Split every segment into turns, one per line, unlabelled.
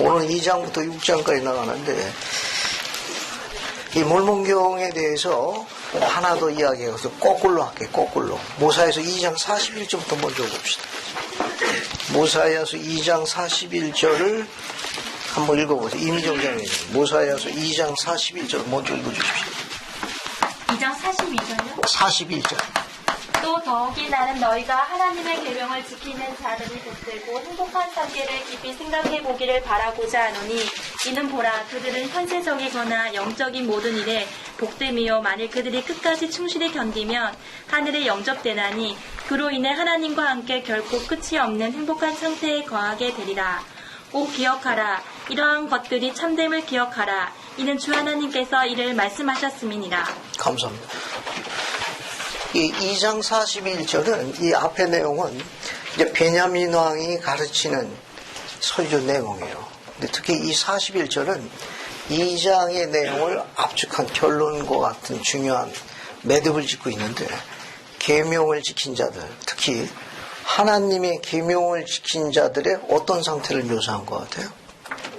오늘 2장부터 6장까지 나가는데 이 몰몬경에 대해서 하나 더 이야기해서 거꾸로 할게요. 거꾸로. 모사에서 2장 41절부터 먼저 봅시다. 모사야서 2장 41절을 한번 읽어보세요. 이미정장님 모사야서 2장 41절 먼저 읽어주십시오.
2장 42절요?
41절.
또 더욱이 나는 너희가 하나님의 계명을 지키는 자들이 복되고 행복한 상계를 깊이 생각해 보기를 바라고자 하노니 이는 보라 그들은 현세적이거나 영적인 모든 일에 복됨이요 만일 그들이 끝까지 충실히 견디면 하늘에 영접되나니 그로 인해 하나님과 함께 결코 끝이 없는 행복한 상태에 거하게 되리라. 오 기억하라. 이러한 것들이 참됨을 기억하라. 이는 주 하나님께서 이를 말씀하셨음이니라.
감사합니다. 이 2장 41절은 이 앞의 내용은 이제 베냐민 왕이 가르치는 설교 내용이에요. 근데 특히 이 41절은 2장의 내용을 압축한 결론과 같은 중요한 매듭을 짓고 있는데 계명을 지킨 자들, 특히 하나님의 계명을 지킨 자들의 어떤 상태를 묘사한 것 같아요?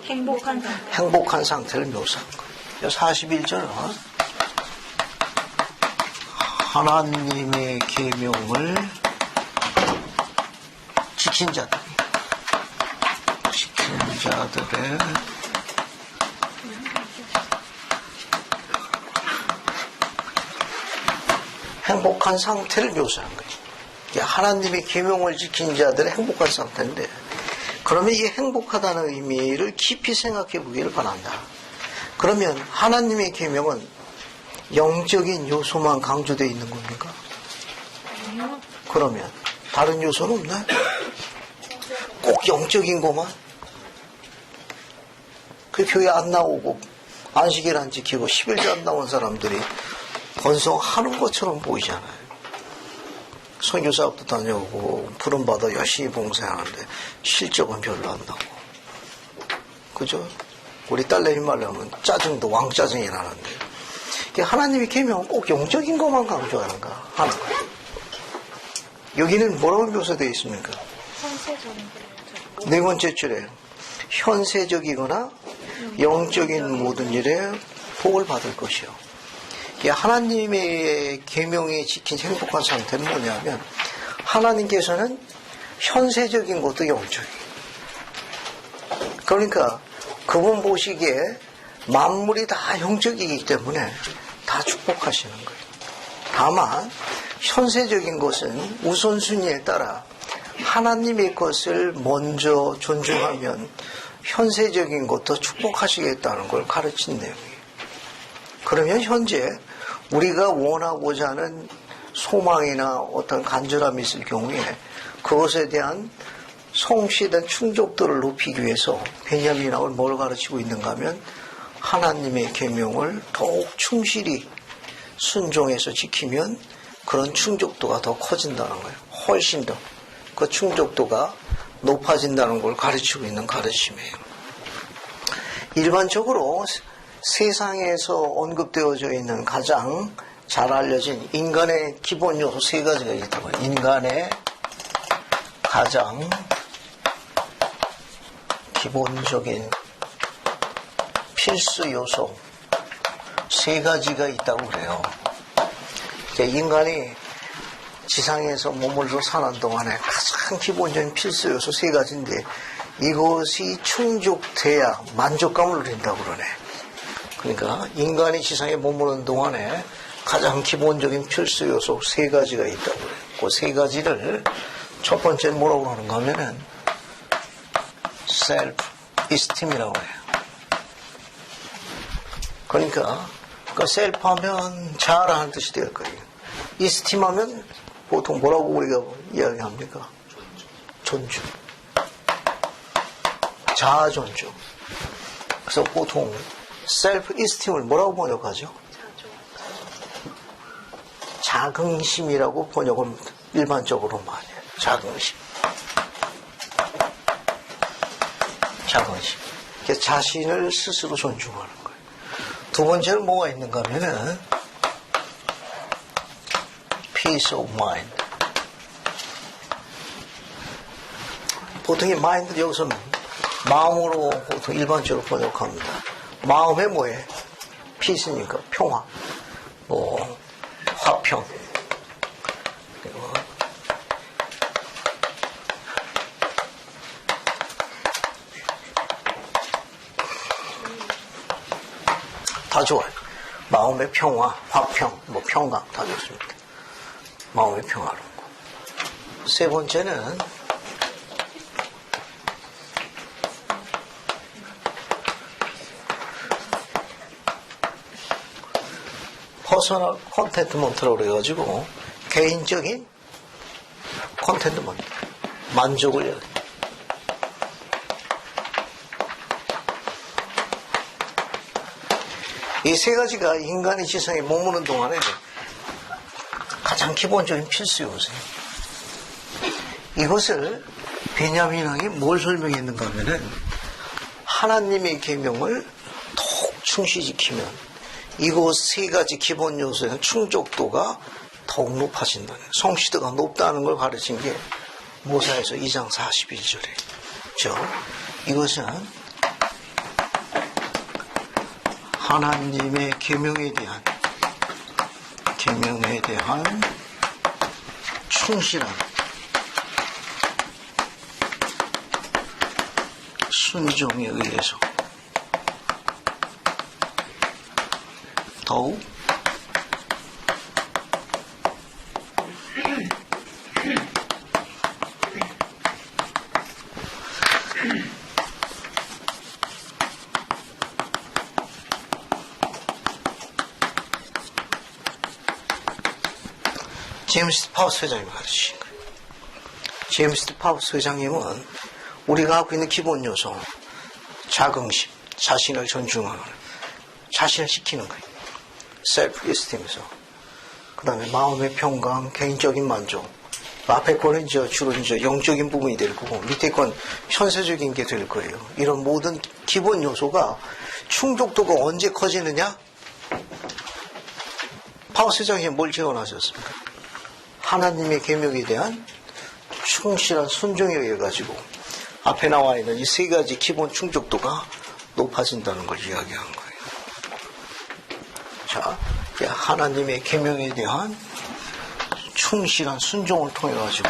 행복한 상태.
행복한 상태를 묘사한 거예요. 41절은 하나님의 계명을 지킨 자들의 행복한 상태를 묘사한 거예요. 하나님의 계명을 지킨 자들의 행복한 상태인데 그러면 이 행복하다는 의미를 깊이 생각해 보기를 바란다. 그러면 하나님의 계명은 영적인 요소만 강조되어 있는 겁니까? 그러면 다른 요소는 없나요? 꼭 영적인 것만? 그 교회 안 나오고 안식일 안 지키고 10일째 안 나온 사람들이 번성하는 것처럼 보이잖아요. 선교사업도 다녀오고 부름받아 열심히 봉사하는데 실적은 별로 안 나고 그죠? 우리 딸내미 말로 하면 짜증도 왕짜증이 나는데 하나님의 계명은 꼭 영적인 것만 강조하는가 하는 거예요. 여기는 뭐라고 묘사되어 있습니까? 네 번째 줄에 현세적이거나 영적인 모든 일에 복을 받을 것이요. 하나님의 계명에 지킨 행복한 상태는 뭐냐면 하나님께서는 현세적인 것도 영적이에요. 그러니까 그분 보시기에 만물이 다 영적이기 때문에 다 축복하시는 거예요. 다만 현세적인 것은 우선순위에 따라 하나님의 것을 먼저 존중하면 현세적인 것도 축복하시겠다는 걸 가르친 내용이에요. 그러면 현재 우리가 원하고자 하는 소망이나 어떤 간절함이 있을 경우에 그것에 대한 성취된 충족도를 높이기 위해서 베냐민 왕은 뭘 가르치고 있는가 하면 하나님의 계명을 더욱 충실히 순종해서 지키면 그런 충족도가 더 커진다는 거예요. 훨씬 더 그 충족도가 높아진다는 걸 가르치고 있는 가르침이에요. 일반적으로 세상에서 언급되어져 있는 가장 잘 알려진 인간의 기본 요소 세 가지가 있다고 해요. 인간의 가장 기본적인 필수 요소 세 가지가 있다고 그래요. 인간이 지상에서 머물러 사는 동안에 가장 기본적인 필수 요소 세 가지인데 이것이 충족돼야 만족감을 누린다고 그러네. 그러니까 인간이 지상에 머무르는 동안에 가장 기본적인 필수 요소 세 가지가 있다고 그래요. 그 세 가지를 첫 번째는 뭐라고 하는가 하면은 self-esteem이라고 해요. 그러니까 그 셀프 하면 자아라는 뜻이 될 거예요. 이스팀 하면 보통 뭐라고 우리가 이야기합니까? 존중. 자아 존중. 그래서 보통 셀프 이스팀을 뭐라고 번역하죠? 자긍심이라고 번역을 일반적으로 많이 해요. 자긍심. 자긍심. 자신을 스스로 존중하는 거예요. 두 번째는 뭐가 있는가 하면은 peace of mind. 보통 이 마인드 여기서 마음으로 보통 일반적으로 번역합니다. 마음에 뭐에? 피스니까 평화, 뭐 화평. 그리고 다 좋아요. 마음의 평화, 화평, 뭐 평강 다 좋습니다. 마음의 평화로운 거. 세 번째는 퍼스널 컨텐트먼트라고 그래가지고 개인적인 컨텐트먼트, 만족을 해야 돼요. 이 세 가지가 인간의 지성에 머무는 동안에 가장 기본적인 필수 요소예요. 이것을 베냐민 왕이 뭘 설명했는가 하면은 하나님의 계명을 더욱 충실히 지키면 이곳 세 가지 기본 요소에는 충족도가 더욱 높아진다는, 성취도가 높다는 걸 가르친 게 모사에서 2장 41절에. 이것은 하나님의 계명에 대한 충실한 순종에 의해서 더욱 제임스 파우스 회장님이 가르치신 거예요. 제임스 파우스 회장님은 우리가 갖고 있는 기본 요소, 자긍심, 자신을 존중하는, 자신을 지키는 거예요. 셀프 에스팀에서. 그 다음에 마음의 평강, 개인적인 만족. 앞에 거는 주로 영적인 부분이 될 거고, 밑에 건 현세적인 게 될 거예요. 이런 모든 기본 요소가 충족도가 언제 커지느냐? 파우스 회장님이 뭘 제언하셨습니까? 하나님의 계명에 대한 충실한 순종에 의해 가지고 앞에 나와 있는 이 세 가지 기본 충족도가 높아진다는 걸 이야기한 거예요. 자, 하나님의 계명에 대한 충실한 순종을 통해 가지고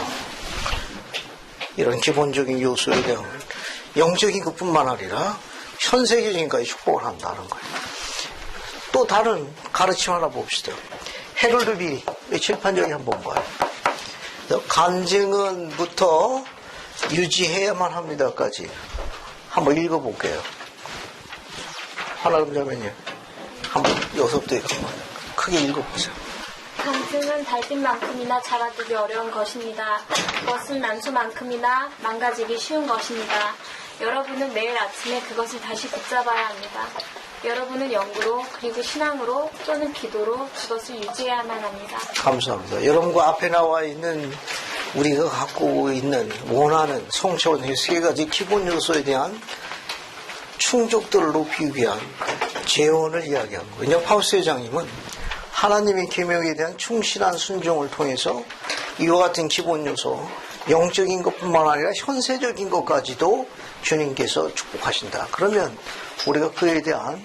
이런 기본적인 요소에 대한 영적인 것뿐만 아니라 현세적인 것까지 축복을 한다는 거예요. 또 다른 가르침 하나 봅시다. 헤럴드 비리 칠판적이 한번 봐요. 간증은부터 유지해야만 합니다까지 한번 읽어볼게요. 하나 그러면요. 한번 여기서부터 한번 크게 읽어보세요.
간증은 달빛만큼이나 잡아두기 어려운 것입니다. 그것은 난수만큼이나 망가지기 쉬운 것입니다. 여러분은 매일 아침에 그것을 다시 붙잡아야 합니다. 여러분은 연구로 그리고 신앙으로 또는 기도로 그것을 유지해야만 합니다.
감사합니다. 여러분과 앞에 나와 있는 우리가 갖고 있는 원하는 성취원의 세 가지 기본 요소에 대한 충족도를 높이기 위한 재원을 이야기한 거예요. 왜냐하면 파우스 회장님은 하나님의 계명에 대한 충실한 순종을 통해서 이와 같은 기본 요소, 영적인 것뿐만 아니라 현세적인 것까지도 주님께서 축복하신다. 그러면 우리가 그에 대한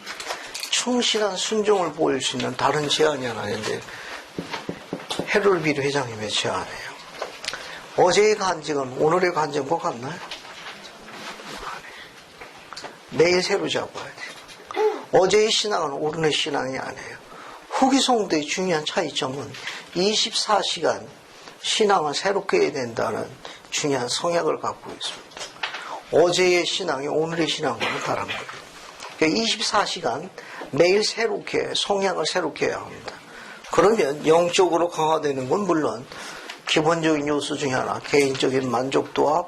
충실한 순종을 보일 수 있는 다른 제안이 하나 있는데 헤롤드 비리 회장님의 제안이에요. 어제의 간증은 오늘의 간증과 같나요? 매일 새로 잡아야 돼요. 어제의 신앙은 오늘의 신앙이 아니에요. 후기 성도의 중요한 차이점은 24시간 신앙을 새롭게 해야 된다는 중요한 성향을 갖고 있습니다. 어제의 신앙이 오늘의 신앙과는 다른 거예요. 그러니까 24시간 매일 새롭게 성향을 새롭게 해야 합니다. 그러면 영적으로 강화되는 건 물론 기본적인 요소 중에 하나 개인적인 만족도와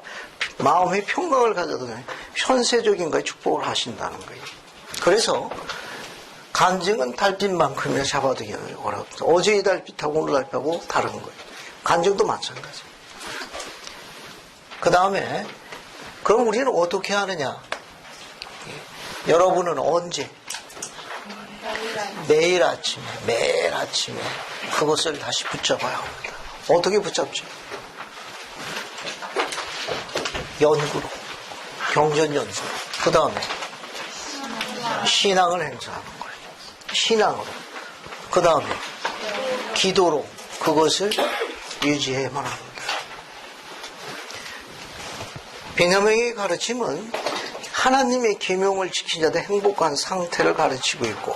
마음의 평강을 가져도 현세적인 거에 축복을 하신다는 거예요. 그래서 간증은 달빛만큼이나 잡아두기 어렵다. 어제의 달빛하고 오늘 달빛하고 다른 거예요. 간증도 마찬가지. 그 다음에 그럼 우리는 어떻게 하느냐? 여러분은 언제? 매일 아침에 그것을 다시 붙잡아야 합니다. 어떻게 붙잡죠? 연구로, 경전연수. 그 다음에 신앙을 행사하는 거예요. 신앙으로. 그 다음에 기도로 그것을 유지해야만 합니다. 베냐민의 가르침은 하나님의 계명을 지킨 자들의 행복한 상태를 가르치고 있고,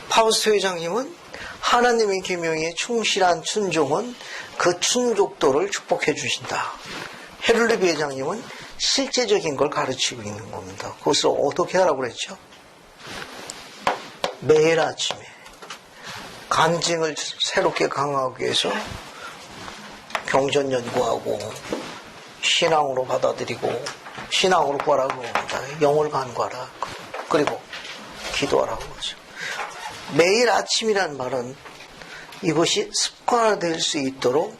파우스트 회장님은 하나님의 계명에 충실한 순종은 그 충족도를 축복해 주신다. 헤를리비 회장님은 실제적인 걸 가르치고 있는 겁니다. 그것을 어떻게 하라고 그랬죠? 매일 아침에 간증을 새롭게 강화하기 위해서 경전 연구하고 신앙으로 받아들이고 신앙으로 구하라고 합니다. 영을 간구하라. 그리고 기도하라고 하죠. 매일 아침이라는 말은 이것이 습관화될 수 있도록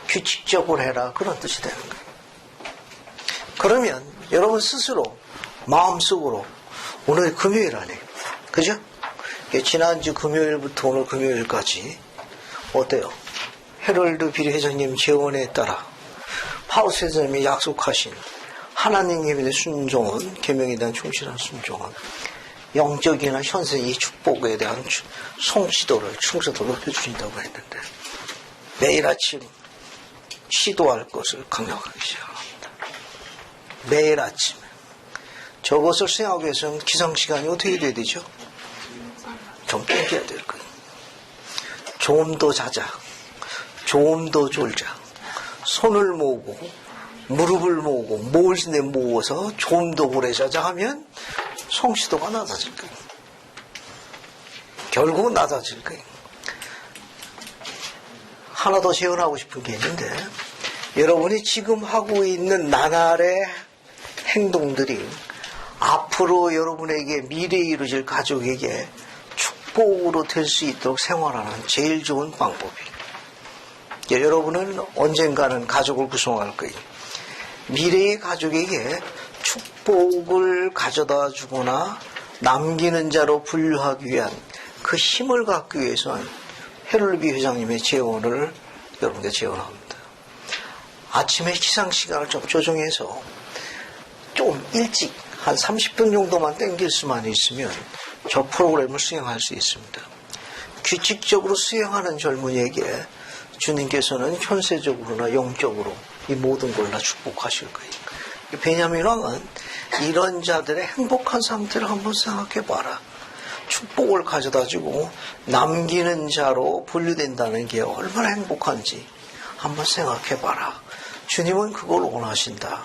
규칙적으로 해라, 그런 뜻이 되는 거예요. 그러면 여러분 스스로 마음속으로 오늘 금요일 아니에요, 그죠? 지난주 금요일부터 오늘 금요일까지 어때요? 헤럴드 비리 회장님 제언에 따라 파우스 회장님이 약속하신 하나님에 대한 순종은, 계명에 대한 충실한 순종은 영적이나 현세의 축복에 대한 성취도를, 충성도를 높여주신다고 했는데, 매일 아침 시도할 것을 강력하게 시작합니다. 매일 아침에 저것을 수행하기 위해서는 기상시간이 어떻게 돼야 되죠? 좀 땡겨야 될 거예요. 좀 더 자자, 좀 더 졸자, 손을 모으고 무릎을 모으고 몰신에 모어서 좀 더 오래 자자 하면 성취도가 낮아질 거예요. 결국은 낮아질 거예요. 하나 더 제언하고 싶은 게 있는데, 여러분이 지금 하고 있는 나날의 행동들이 앞으로 여러분에게 미래에 이루어질 가족에게 축복으로 될 수 있도록 생활하는 제일 좋은 방법이에요. 여러분은 언젠가는 가족을 구성할 거예요. 미래의 가족에게 축복을 가져다 주거나 남기는 자로 분류하기 위한 그 힘을 갖기 위해서는 헤럴비 회장님의 제언을 여러분께 제언합니다. 아침에 기상 시간을 좀 조정해서 좀 일찍 한 30분 정도만 땡길 수만 있으면 저 프로그램을 수행할 수 있습니다. 규칙적으로 수행하는 젊은이에게 주님께서는 현세적으로나 영적으로 이 모든 걸 다 축복하실 거예요. 베냐민 왕은 이런 자들의 행복한 상태를 한번 생각해 봐라. 축복을 가져다 주고 남기는 자로 분류된다는 게 얼마나 행복한지 한번 생각해 봐라. 주님은 그걸 원하신다.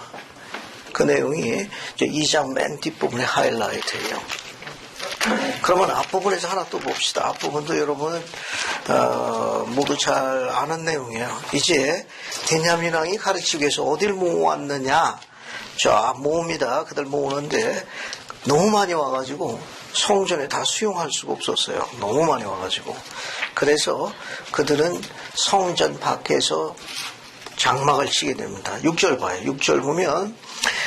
그 내용이 2장 맨 뒷부분의 하이라이트예요. 그러면 앞부분에서 하나 또 봅시다. 앞부분도 여러분 모두 잘 아는 내용이에요. 이제 베냐민 왕이 가르치기 위해서 어딜 모았느냐. 자, 모읍니다. 그들 모으는데 너무 많이 와가지고 성전에 다 수용할 수가 없었어요. 너무 많이 와가지고. 그래서 그들은 성전 밖에서 장막을 치게 됩니다. 6절 봐요. 6절 보면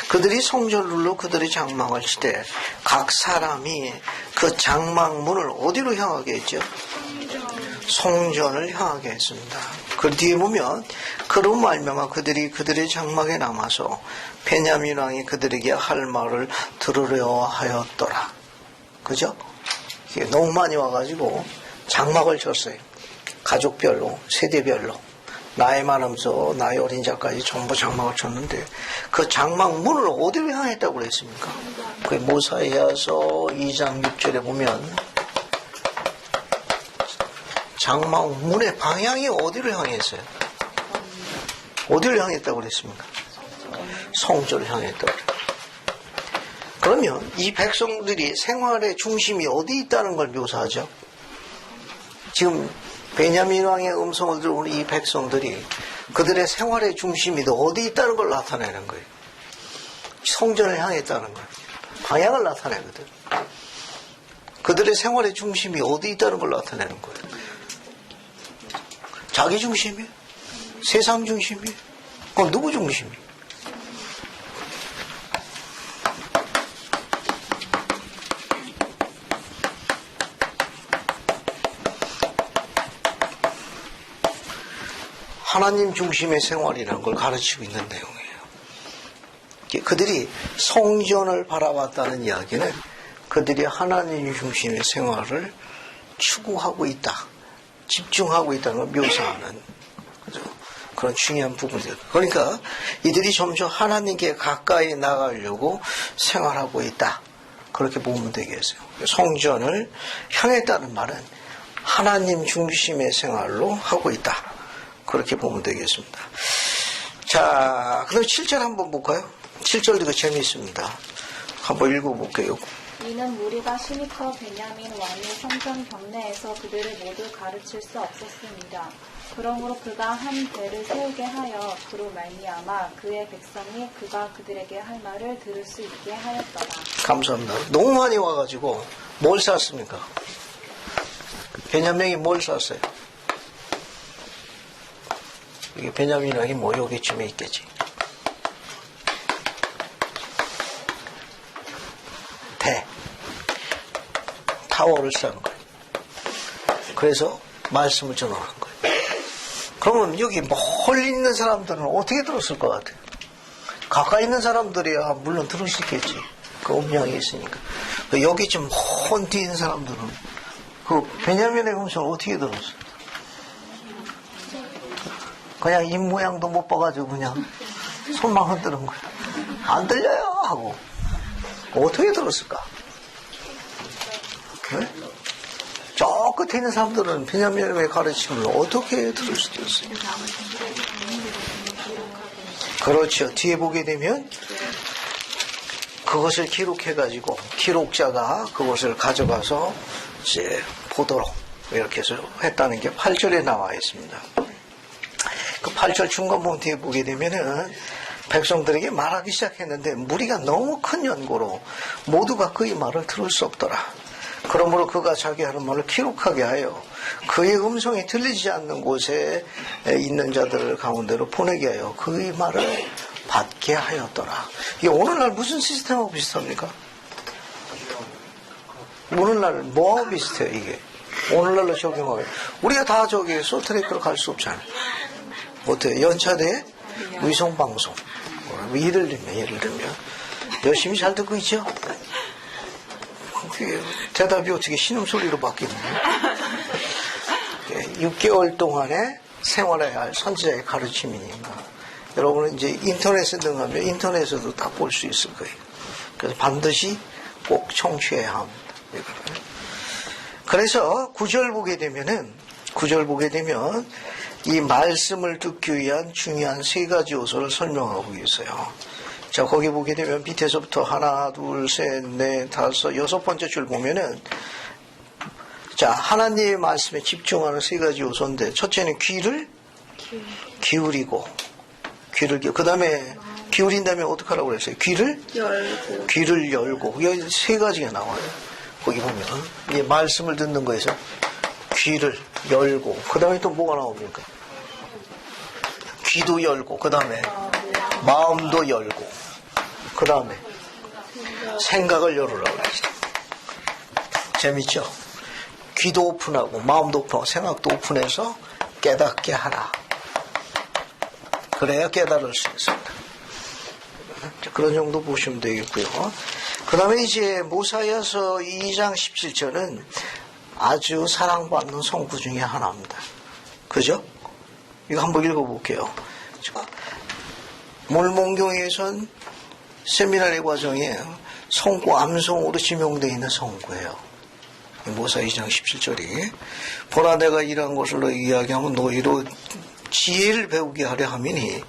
그들이 성전룰로 그들의 장막을 치되 각 사람이 그 장막문을 어디로 향하게 했죠? 성전을 향하게 했습니다. 그 뒤에 보면 그로 말미암아 그들이 그들의 장막에 남아서 베냐민 왕이 그들에게 할 말을 들으려 하였더라. 그죠? 너무 많이 와가지고 장막을 쳤어요. 가족별로, 세대별로. 나이 많으면서 나이 어린 자까지 전부 장막을 쳤는데 그 장막 문을 어디로 향했다고 그랬습니까? 그 모사이아서 2장 6절에 보면 장막 문의 방향이 어디로 향했어요? 어디를 향했다고 그랬습니까? 성전을 향했다고 그랬어요. 그러면 이 백성들이 생활의 중심이 어디 있다는 걸 묘사하죠? 지금 베냐민 왕의 음성을 들은 이 백성들이 그들의 생활의 중심이 어디 있다는 걸 나타내는 거예요. 성전을 향했다는 거예요. 방향을 나타내거든. 그들의 생활의 중심이 어디 있다는 걸 나타내는 거예요. 자기 중심이에요? 세상 중심이에요? 그럼 누구 중심이에요? 하나님 중심의 생활이라는 걸 가르치고 있는 내용이에요. 그들이 성전을 바라봤다는 이야기는 그들이 하나님 중심의 생활을 추구하고 있다, 집중하고 있다는 걸 묘사하는, 그죠? 그런 중요한 부분들. 그러니까 이들이 점점 하나님께 가까이 나가려고 생활하고 있다, 그렇게 보면 되겠어요. 성전을 향했다는 말은 하나님 중심의 생활로 하고 있다, 그렇게 보면 되겠습니다. 자, 그럼 7절 한번 볼까요? 7절도 이거 재미있습니다. 한번 읽어볼게요.
이는 무리가 심히 커 베냐민 왕이 성전 경내에서 그들을 모두 가르칠 수 없었습니다. 그러므로 그가 한 대를 세우게 하여 그로 말미암아 그의 백성이 그가 그들에게 할 말을 들을 수 있게 하였더라.
감사합니다. 너무 많이 와가지고 뭘 샀습니까? 베냐민이 뭘 샀어요? 이게 베냐민이 뭐 여기쯤에 있겠지. 타워를 쌓은 거예요. 그래서 말씀을 전하는 거예요. 그러면 여기 멀리 있는 사람들은 어떻게 들었을 것 같아요? 가까이 있는 사람들이야 물론 들을 수 있겠지. 그 음량이 있으니까. 여기쯤 먼 뒤에 있는 사람들은 그 베냐민의 음성을 어떻게 들었어요? 그냥 입 모양도 못 봐가지고 그냥 손만 흔드는 거예요. 안 들려요 하고. 어떻게 들었을까? 네? 저 끝에 있는 사람들은 베냐민의 가르침을 어떻게 들을 수도 있어요? 그렇죠. 뒤에 보게 되면 그것을 기록해가지고 기록자가 그것을 가져가서 이제 보도록 이렇게 해서 했다는 게 8절에 나와 있습니다. 그 8절 중간부분 뒤에 보게 되면은 백성들에게 말하기 시작했는데 무리가 너무 큰 연고로 모두가 그의 말을 들을 수 없더라. 그러므로 그가 자기 하는 말을 기록하게 하여 그의 음성이 들리지 않는 곳에 있는 자들을 가운데로 보내게 하여 그의 말을 받게 하였더라. 이게 오늘날 무슨 시스템하고 비슷합니까? 오늘날 뭐하고 비슷해요 이게? 오늘날로 적용하게 우리가 다 저기 소트레이크로 갈 수 없잖아요. 어때요? 연차대 위성방송 예를 들면 열심히 잘 듣고 있죠? 대답이 어떻게 신음소리로 바뀌는 거예요? 6개월 동안에 생활해야 할 선지자의 가르침이니까 여러분은 이제 인터넷에 들어가면 인터넷에도 다 볼 수 있을 거예요. 그래서 반드시 꼭 청취해야 합니다. 그래서 9절 보게 되면 이 말씀을 듣기 위한 중요한 세 가지 요소를 설명하고 있어요. 자, 거기 보게 되면 밑에서부터 하나, 둘, 셋, 넷, 다섯, 여섯 번째 줄 보면은 자, 하나님의 말씀에 집중하는 세 가지 요소인데 첫째는 귀를 기울이고 그 다음에 기울인 다음에 어떻게 하라고 그랬어요? 귀를 열고 여기 세 가지가 나와요. 거기 보면 이 말씀을 듣는 거에서 귀를 열고 그 다음에 또 뭐가 나옵니까? 귀도 열고 그 다음에 마음도 열고 그 다음에 생각을 열으라고 그랬어요. 재밌죠? 귀도 오픈하고 마음도 오픈하고 생각도 오픈해서 깨닫게 하라. 그래야 깨달을 수 있습니다. 그런 정도 보시면 되겠고요. 그 다음에 이제 모사야서 2장 17절은 아주 사랑받는 성구 중에 하나입니다. 그죠? 이거 한번 읽어볼게요. 몰몬교에선 세미나리 과정에 성구 암송으로 지명되어 있는 성구예요. 모사 2장 17절이 보라 내가 이러한 것을 너희 이야기하면 너희로 지혜를 배우게 하려 함이니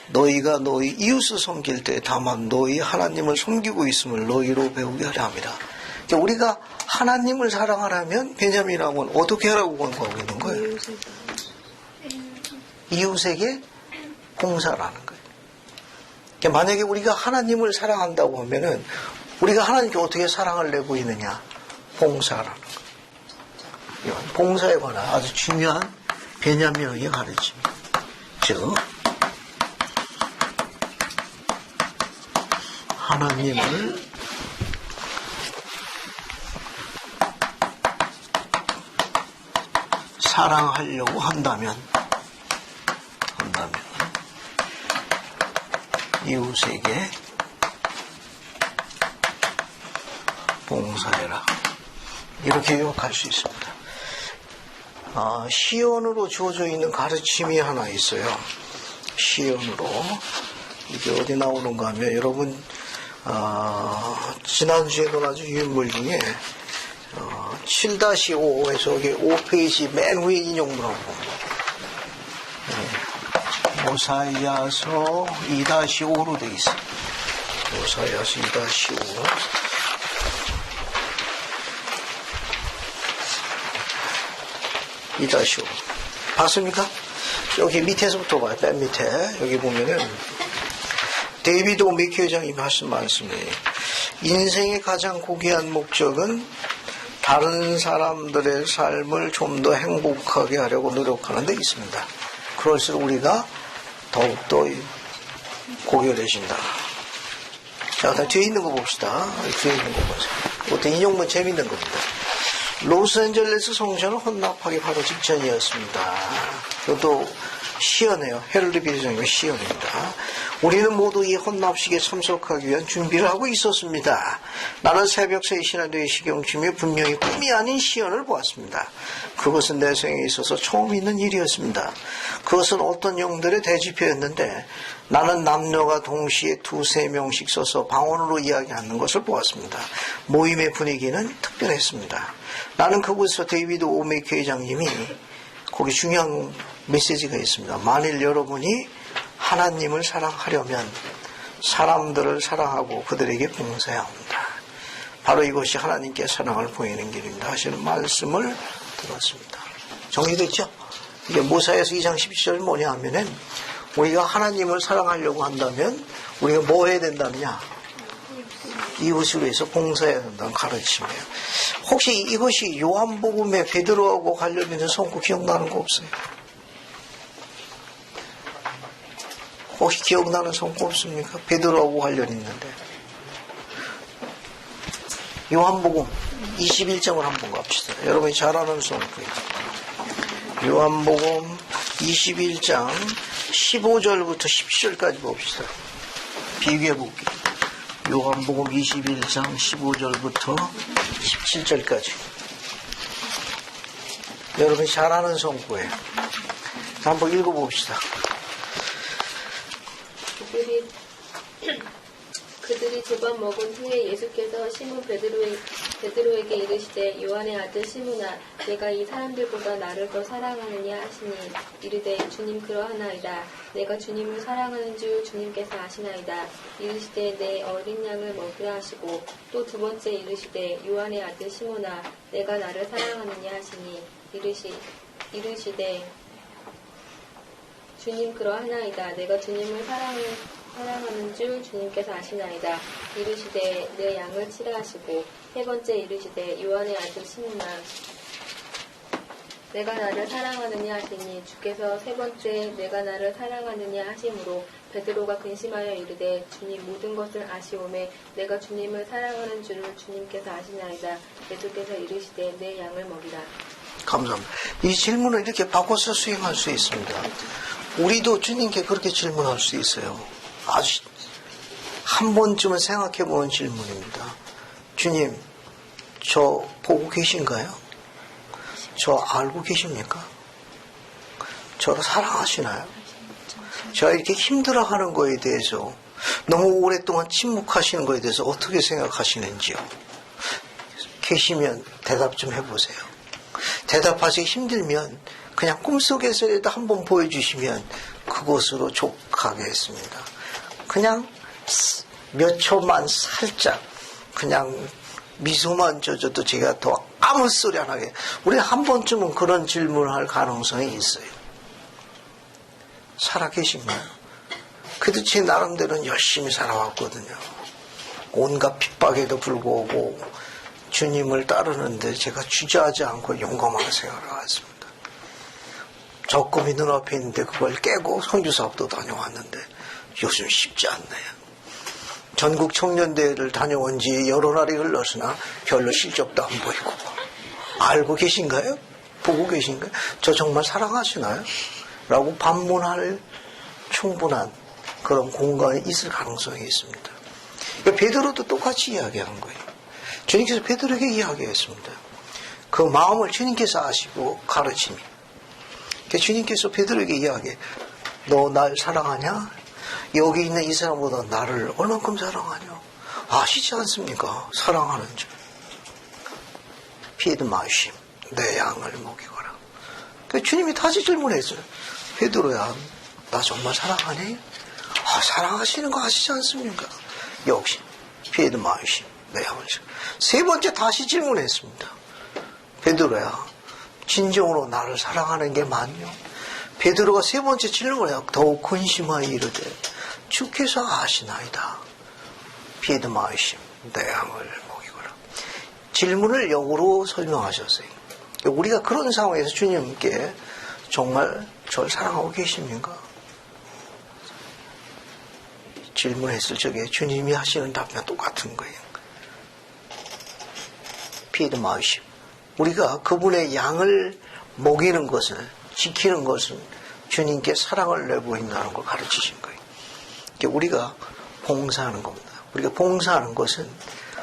너희가 너희 이웃을 섬길 때 다만 너희 하나님을 섬기고 있음을 너희로 배우게 하려 합니다. 그러니까 우리가 하나님을 사랑하려면 베냐민하고는 어떻게 하라고 권고하고 있는 거예요? 이웃에게 봉사라는 거예요. 그러니까 만약에 우리가 하나님을 사랑한다고 하면은 우리가 하나님께 어떻게 사랑을 내고 있느냐? 봉사라는 거예요. 봉사에 관한 아주 중요한 베냐민의 가르침. 즉 하나님을 사랑하려고 한다면 이웃에게 봉사해라. 이렇게 요약할 수 있습니다. 시연으로 주어져 있는 가르침이 하나 있어요. 시연으로. 이게 어디 나오는가 하면, 여러분, 지난주에도 아주 유인물 중에, 7-5에서 여기 5페이지 맨 위에 인용문하고, 모사이아서 2-5로 되어 있어요. 모사이아서 2-5. 봤습니까? 여기 밑에서부터 봐요. 맨 밑에. 여기 보면은, 데이비드 오메키 회장이 하신 말씀이에요. 인생의 가장 고귀한 목적은 다른 사람들의 삶을 좀 더 행복하게 하려고 노력하는 데 있습니다. 그럴수록 우리가 더욱더 고결해진다. 자, 뒤에 있는 거 봅시다. 뒤에 있는 거 보세요. 이것도 인용문 재밌는 겁니다. 로스앤젤레스 성전을 헌납하기 바로 직전이었습니다. 이것도 시연이에요. 헤럴드 비대장님의 시연입니다. 우리는 모두 이 헌납식에 참석하기 위한 준비를 하고 있었습니다. 나는 새벽 3시나 4시경쯤에 분명히 꿈이 아닌 시연을 보았습니다. 그것은 내 생에 있어서 처음 있는 일이었습니다. 그것은 어떤 영들의 대집회였는데 나는 남녀가 동시에 2-3명씩 서서 방언으로 이야기하는 것을 보았습니다. 모임의 분위기는 특별했습니다. 나는 그곳에서 데이비드 오메키 회장님이 거기 중요한 메시지가 있습니다. 만일 여러분이 하나님을 사랑하려면 사람들을 사랑하고 그들에게 봉사해야 합니다. 바로 이것이 하나님께 사랑을 보이는 길입니다. 하시는 말씀을 들었습니다. 정리됐죠? 이게 모사에서 2장 17절이 뭐냐 하면은 우리가 하나님을 사랑하려고 한다면 우리가 뭐 해야 된다느냐? 이웃을 위해서 봉사해야 된다는 가르침이에요. 혹시 이것이 요한복음의 베드로하고 관련 있는 성구 기억나는 거 없어요? 혹시 기억나는 성구 없습니까? 베드로하고 관련 있는데. 요한복음 21장을 한번 갑시다. 여러분이 잘 아는 성구예요. 요한복음 21장 15절부터 17절까지 봅시다. 비교해 볼게요. 요한복음 21장 15절부터 17절까지. 여러분이 잘 아는 성구예요. 한번 읽어봅시다.
그들이 두 번 먹은 후에 예수께서 시몬 베드로에게 이르시되 요한의 아들 시몬아 내가 이 사람들보다 나를 더 사랑하느냐 하시니 이르되 주님 그러하나이다. 내가 주님을 사랑하는 줄 주님께서 아시나이다. 이르시되 내 어린 양을 먹으라 하시고 또 두 번째 이르시되 요한의 아들 시몬아 내가 나를 사랑하느냐 하시니 이르시되 주님 그러하나이다. 내가 주님을 사랑하는 줄 주님께서 아시나이다. 이르시되 내 양을 치라 하시고 세 번째 이르시되 요한의 아들 시몬아 내가 나를 사랑하느냐 하시니 주께서 세 번째 내가 나를 사랑하느냐 하심으로 베드로가 근심하여 이르되 주님 모든 것을 아시오매 내가 주님을 사랑하는 줄을 주님께서 아시나이다. 예수께서 이르시되 내 양을 먹이라.
감사합니다. 이 질문을 이렇게 바꿔서 수행할 수 있습니다. 우리도 주님께 그렇게 질문할 수 있어요. 아주 한 번쯤은 생각해 보는 질문입니다. 주님, 저 보고 계신가요? 저 알고 계십니까? 저를 사랑하시나요? 제가 이렇게 힘들어하는 거에 대해서 너무 오랫동안 침묵하시는 거에 대해서 어떻게 생각하시는지요? 계시면 대답 좀 해보세요. 대답하기 힘들면 그냥 꿈속에서라도 한번 보여주시면 그것으로 족하겠습니다. 그냥 몇 초만 살짝 그냥 미소만 져줘도 제가 더 아무 소리 안 하게. 우리 한 번쯤은 그런 질문을 할 가능성이 있어요. 살아계신가요? 그래도 제 나름대로는 열심히 살아왔거든요. 온갖 핍박에도 불구하고 주님을 따르는데 제가 주저하지 않고 용감하게 생활을 하였습니다. 적금이 눈앞에 있는데 그걸 깨고 선교사업도 다녀왔는데 요즘 쉽지 않네요. 전국 청년대회를 다녀온 지 여러 날이 흘렀으나 별로 실적도 안 보이고. 알고 계신가요? 보고 계신가요? 저 정말 사랑하시나요? 라고 반문할 충분한 그런 공간이 있을 가능성이 있습니다. 베드로도 똑같이 이야기하는 거예요. 주님께서 베드로에게 이야기했습니다. 그 마음을 주님께서 아시고 가르치니. 주님께서 베드로에게 이야기해. 너 날 사랑하냐? 여기 있는 이 사람보다 나를 얼만큼 사랑하냐? 아시지 않습니까? 사랑하는 줄. 피드 마이심. 내 양을 먹이거라. 주님이 다시 질문했어요. 베드로야, 나 정말 사랑하니? 사랑하시는 거 아시지 않습니까? 역시 피드 마이심. 내 양을. 세 번째 다시 질문했습니다. 베드로야, 진정으로 나를 사랑하는 게 맞냐? 베드로가 세 번째 질문을 더욱 근심하여 이르되 주께서 아시나이다. 피드 마이심. 내 양을 먹이거라. 질문을 역으로 설명하셨어요. 우리가 그런 상황에서 주님께 정말 저를 사랑하고 계십니까? 질문했을 적에 주님이 하시는 답변 똑같은 거예요. 피드 마이심. 우리가 그분의 양을 먹이는 것을, 지키는 것은 주님께 사랑을 내보인다는 걸 가르치신 거예요. 우리가 봉사하는 겁니다. 우리가 봉사하는 것은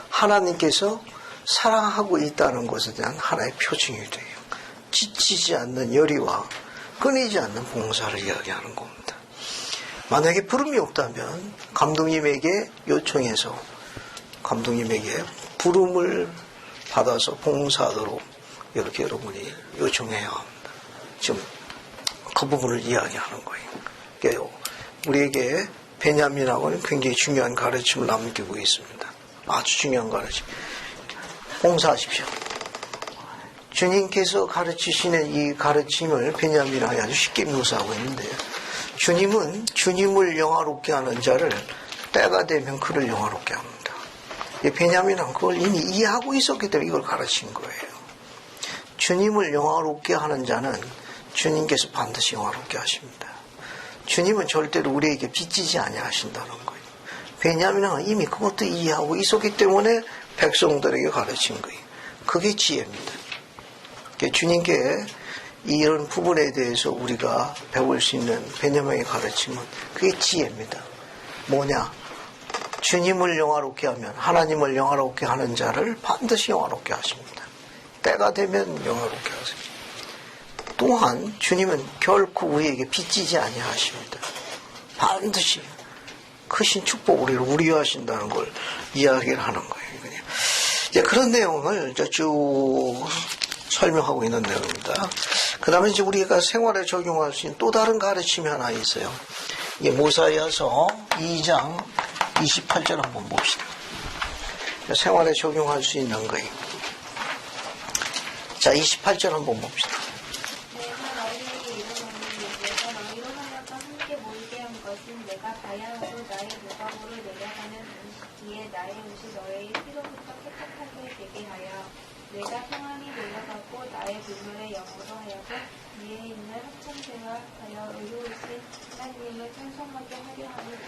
하나님께서 사랑하고 있다는 것에 대한 하나의 표징이 돼요. 지치지 않는 열의와 끊이지 않는 봉사를 이야기하는 겁니다. 만약에 부름이 없다면 감독님에게 요청해서 감독님에게 부름을 받아서 봉사하도록 이렇게 여러분이 요청해야 합니다. 지금 그 부분을 이야기하는 거예요. 그러니까 우리에게 베냐민하고는 굉장히 중요한 가르침을 남기고 있습니다. 아주 중요한 가르침. 봉사하십시오. 주님께서 가르치시는 이 가르침을 베냐민하고 아주 쉽게 묘사하고 있는데, 주님은 주님을 영화롭게 하는 자를 때가 되면 그를 영화롭게 합니다. 베냐민은 그걸 이미 이해하고 있었기 때문에 이걸 가르친 거예요. 주님을 영화롭게 하는 자는 주님께서 반드시 영화롭게 하십니다. 주님은 절대로 우리에게 빚지지 아니하신다는 거예요. 베냐민은 이미 그것도 이해하고 있었기 때문에 백성들에게 가르친 거예요. 그게 지혜입니다. 주님께 이런 부분에 대해서 우리가 배울 수 있는 베냐민의 가르침은 그게 지혜입니다. 뭐냐? 주님을 영화롭게 하면, 하나님을 영화롭게 하는 자를 반드시 영화롭게 하십니다. 때가 되면 영화롭게 하십니다. 또한 주님은 결코 우리에게 빚지지 아니하십니다. 반드시 크신 축복을 우리를 위하신다는 걸 이야기를 하는 거예요. 이제 그런 내용을 쭉 설명하고 있는 내용입니다. 그 다음에 이제 우리가 생활에 적용할 수 있는 또 다른 가르침이 하나 있어요. 이게 모사이아서 2장 28절 한번 봅시다. 생활에 적용할 수 있는 거예요. 자, 28절 한번 봅시다.
내가 너희에게 이르노니 내가 너희로 하여금 함께 모이게 한 것은 내가 다야하고 나의 무감으로 내려가는 뒤에 나의 옷이 너희의 피로부터 깨끗하게 되게 하여 내가 평안히 놀라갖고 나의 불멸의 영으로 하여금 위에 있는 합천생활 하여 의로우신 하나님을 찬송하게 하려 합니다.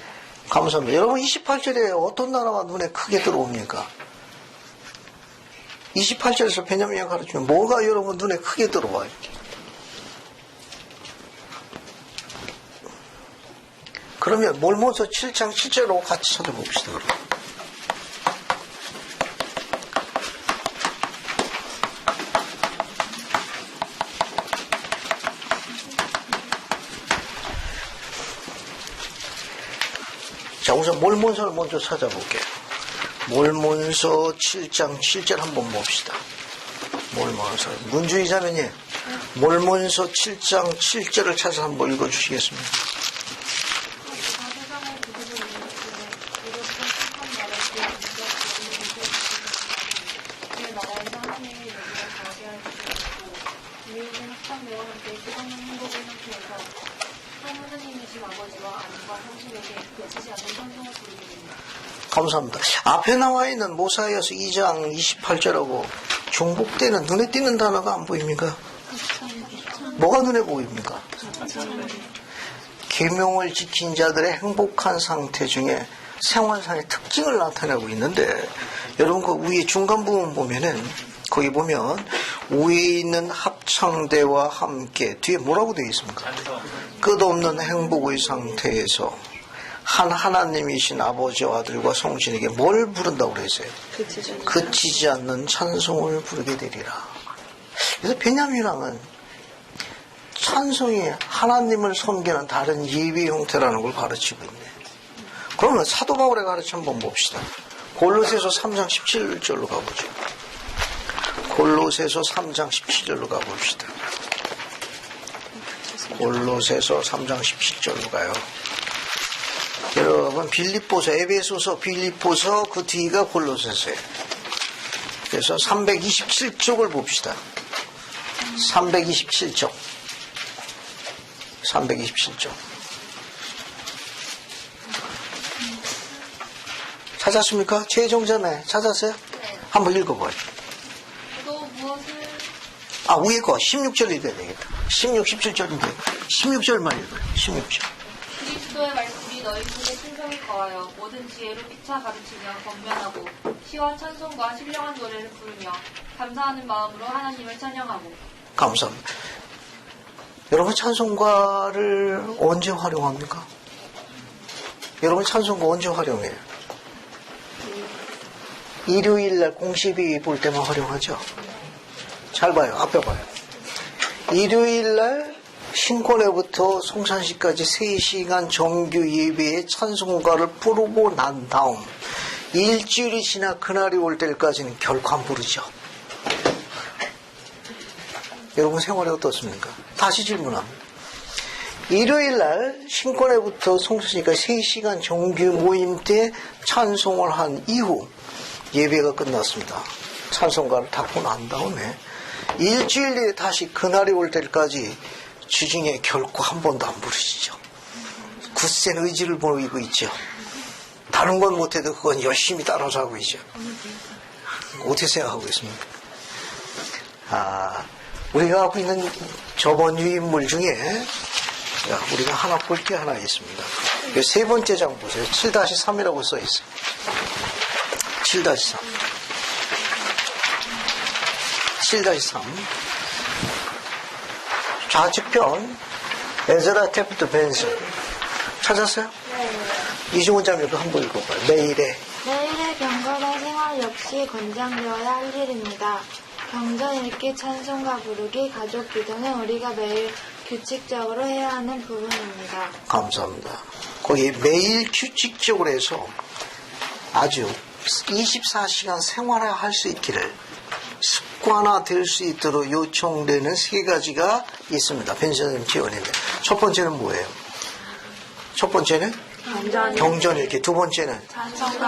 감사합니다. 여러분 28절에 어떤 나라가 눈에 크게 들어옵니까? 28절에서 베냐민이 가르치면 뭐가 여러분 눈에 크게 들어와요? 그러면 몰몬서 7장 7절로 같이 찾아봅시다. 그럼. 자, 우선 몰몬서를 먼저 찾아볼게요. 몰몬서 7장 7절 한번 봅시다. 몰몬서. 문주의자매님, 몰몬서 7장 7절을 찾아서 한번 읽어주시겠습니다. 감사합니다. 앞에 나와 있는 모사이아서 2장 28절하고 중복되는 눈에 띄는 단어가 안 보입니까? 뭐가 눈에 보입니까? 계명을 지킨 자들의 행복한 상태 중에 생활상의 특징을 나타내고 있는데, 여러분 그 위에 중간 부분 보면은 거기 보면 위에 있는 합창대와 함께 뒤에 뭐라고 되어 있습니까? 끝없는 행복의 상태에서 한 하나님이신 아버지와 아들과 성신에게 뭘 부른다고 그랬어요? 그치지 않는 찬송을 부르게 되리라. 그래서 베냐민 왕은 찬송이 하나님을 섬기는 다른 예배 형태라는 걸 가르치고 있네. 그러면 사도 바울의 가르침 한번 봅시다. 골로새서 3장 17절로 가보죠. 골로새서 3장 17절로 가봅시다. 골로새서 3장 17절로 가요. 여러분 빌립보서, 에베소서, 빌립보서 그 뒤가 골로새서예요. 그래서 327쪽을 봅시다. 327쪽. 327쪽. 찾았습니까? 최종자매 찾았어요?
네.
한번 읽어봐요.
또 무엇을
위에 거 16절 읽어야 되겠다. 16, 17절인데 16절만 읽어요. 16절.
그리스도의 말씀이 너희 속에 신성히 거하여 모든 지혜로 피차 가르치며 권면하고 시와 찬송과 신령한 노래를 부르며 감사하는 마음으로 하나님을 찬양하고.
감사합니다. 여러분 찬송가를 언제 활용합니까? 여러분 찬송가 언제 활용해요? 일요일날 공시비 볼 때만 활용하죠. 잘 봐요. 앞에 봐요. 일요일날 신권회부터 송산시까지 3시간 정규 예배에 찬송가를 부르고 난 다음 일주일이 지나 그날이 올 때까지는 결코 안 부르죠. 여러분 생활이 어떻습니까? 다시 질문합니다. 일요일날 신권회부터 송산시까지 3시간 정규 모임 때 찬송을 한 이후 예배가 끝났습니다. 찬송가를 닦고 난 다음에 일주일 뒤에 다시 그날이 올 때까지 주중에 결코 한 번도 안 부르시죠. 굳센 의지를 보이고 있죠. 다른 건 못해도 그건 열심히 따라서 하고 있죠. 어떻게 생각하고 있습니까? 우리가 하고 있는 저번 유인물 중에 우리가 하나 볼 게 하나 있습니다. 세 번째 장 보세요. 7-3이라고 써 있어요. 7-3. 7-3. 좌측편 에즈라 테프트 벤슨 찾았어요? 네. 이중훈 자매도 한번 읽어봐요. 매일의
경건한 생활 역시 권장되어야 할 일입니다. 경전 읽기, 찬송가 부르기, 가족 기도는 우리가 매일 규칙적으로 해야 하는 부분입니다.
감사합니다. 거기 매일 규칙적으로 해서 아주 24시간 생활할 수 있기를 습관화될 수 있도록 요청되는 3가지가 있습니다. 벤션님 지원인데 첫 번째는 뭐예요? 첫 번째는 경전 읽기, 두 번째는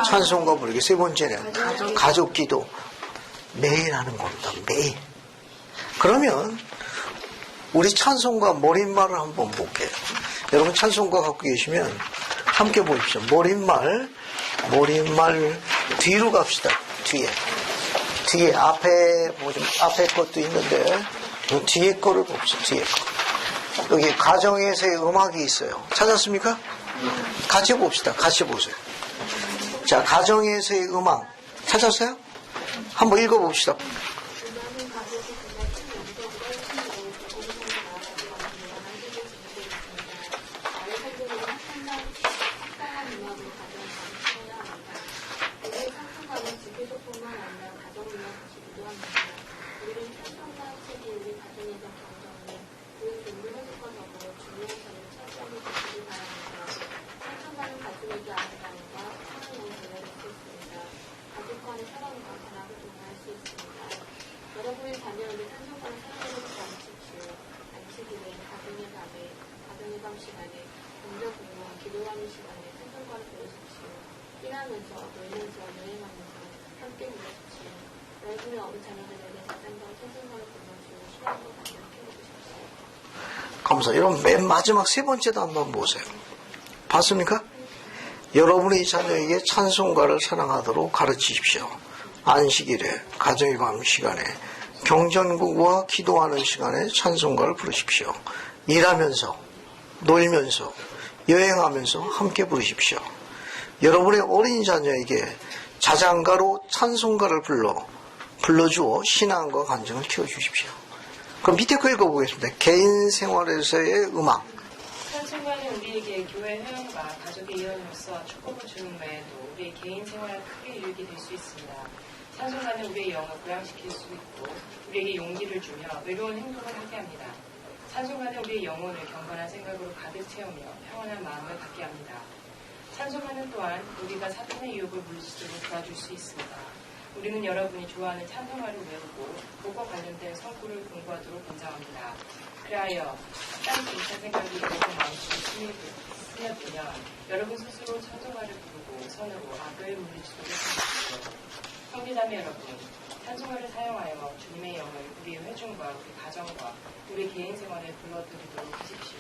찬송가 부르기, 세 번째는 가족 기도. 매일 하는 겁니다. 매일. 그러면 우리 찬송가 머릿말을 한번 볼게요. 여러분 찬송가 갖고 계시면 함께 보십시오. 머릿말 뒤로 갑시다. 뒤에 앞에 것도 있는데 뒤에 거를 봅시다. 뒤에 거. 여기 가정에서의 음악이 있어요. 찾았습니까? 같이 봅시다. 같이 보세요. 자, 가정에서의 음악 찾았어요? 한번 읽어봅시다. 감사. 여러분 맨 마지막 세 번째도 한번 보세요. 봤습니까? 여러분의 자녀에게 찬송가를 사랑하도록 가르치십시오. 안식일에, 가정의 밤 시간에, 경전국과 기도하는 시간에 찬송가를 부르십시오. 일하면서, 놀면서, 여행하면서 함께 부르십시오. 여러분의 어린 자녀에게 자장가로 찬송가를 불러주어 신앙과 간증을 키워주십시오. 그럼 밑에 거 읽어보겠습니다. 개인 생활에서의 음악.
찬송가는 우리에게 교회 회원과 가족의 일원으로서 축복을 주는 외에도 우리의 개인 생활에 크게 유익이 될 수 있습니다. 찬송가는 우리의 영을 고양시킬 수 있고 우리에게 용기를 주며 외로운 행동을 하게 합니다. 찬송가는 우리의 영혼을 경건한 생각으로 가득 채우며 평안한 마음을 갖게 합니다. 찬송가는 또한 우리가 사탄의 유혹을 물리치도록 도와줄 수 있습니다. 우리는 여러분이 좋아하는 찬송가를 외우고 그것과 관련된 성구를 공부하도록 권장합니다. 그리하여 딴 괜찮은 생각이 여러분 마음속에 스며들면 여러분 스스로 찬송가를 부르고 선으로 악을 물리치도록 하십시오. 형제자매 여러분, 찬송가를 사용하여 주님의 영을 우리의 회중과 우리 가정과 우리 개인 생활에 불러들이도록 하십시오.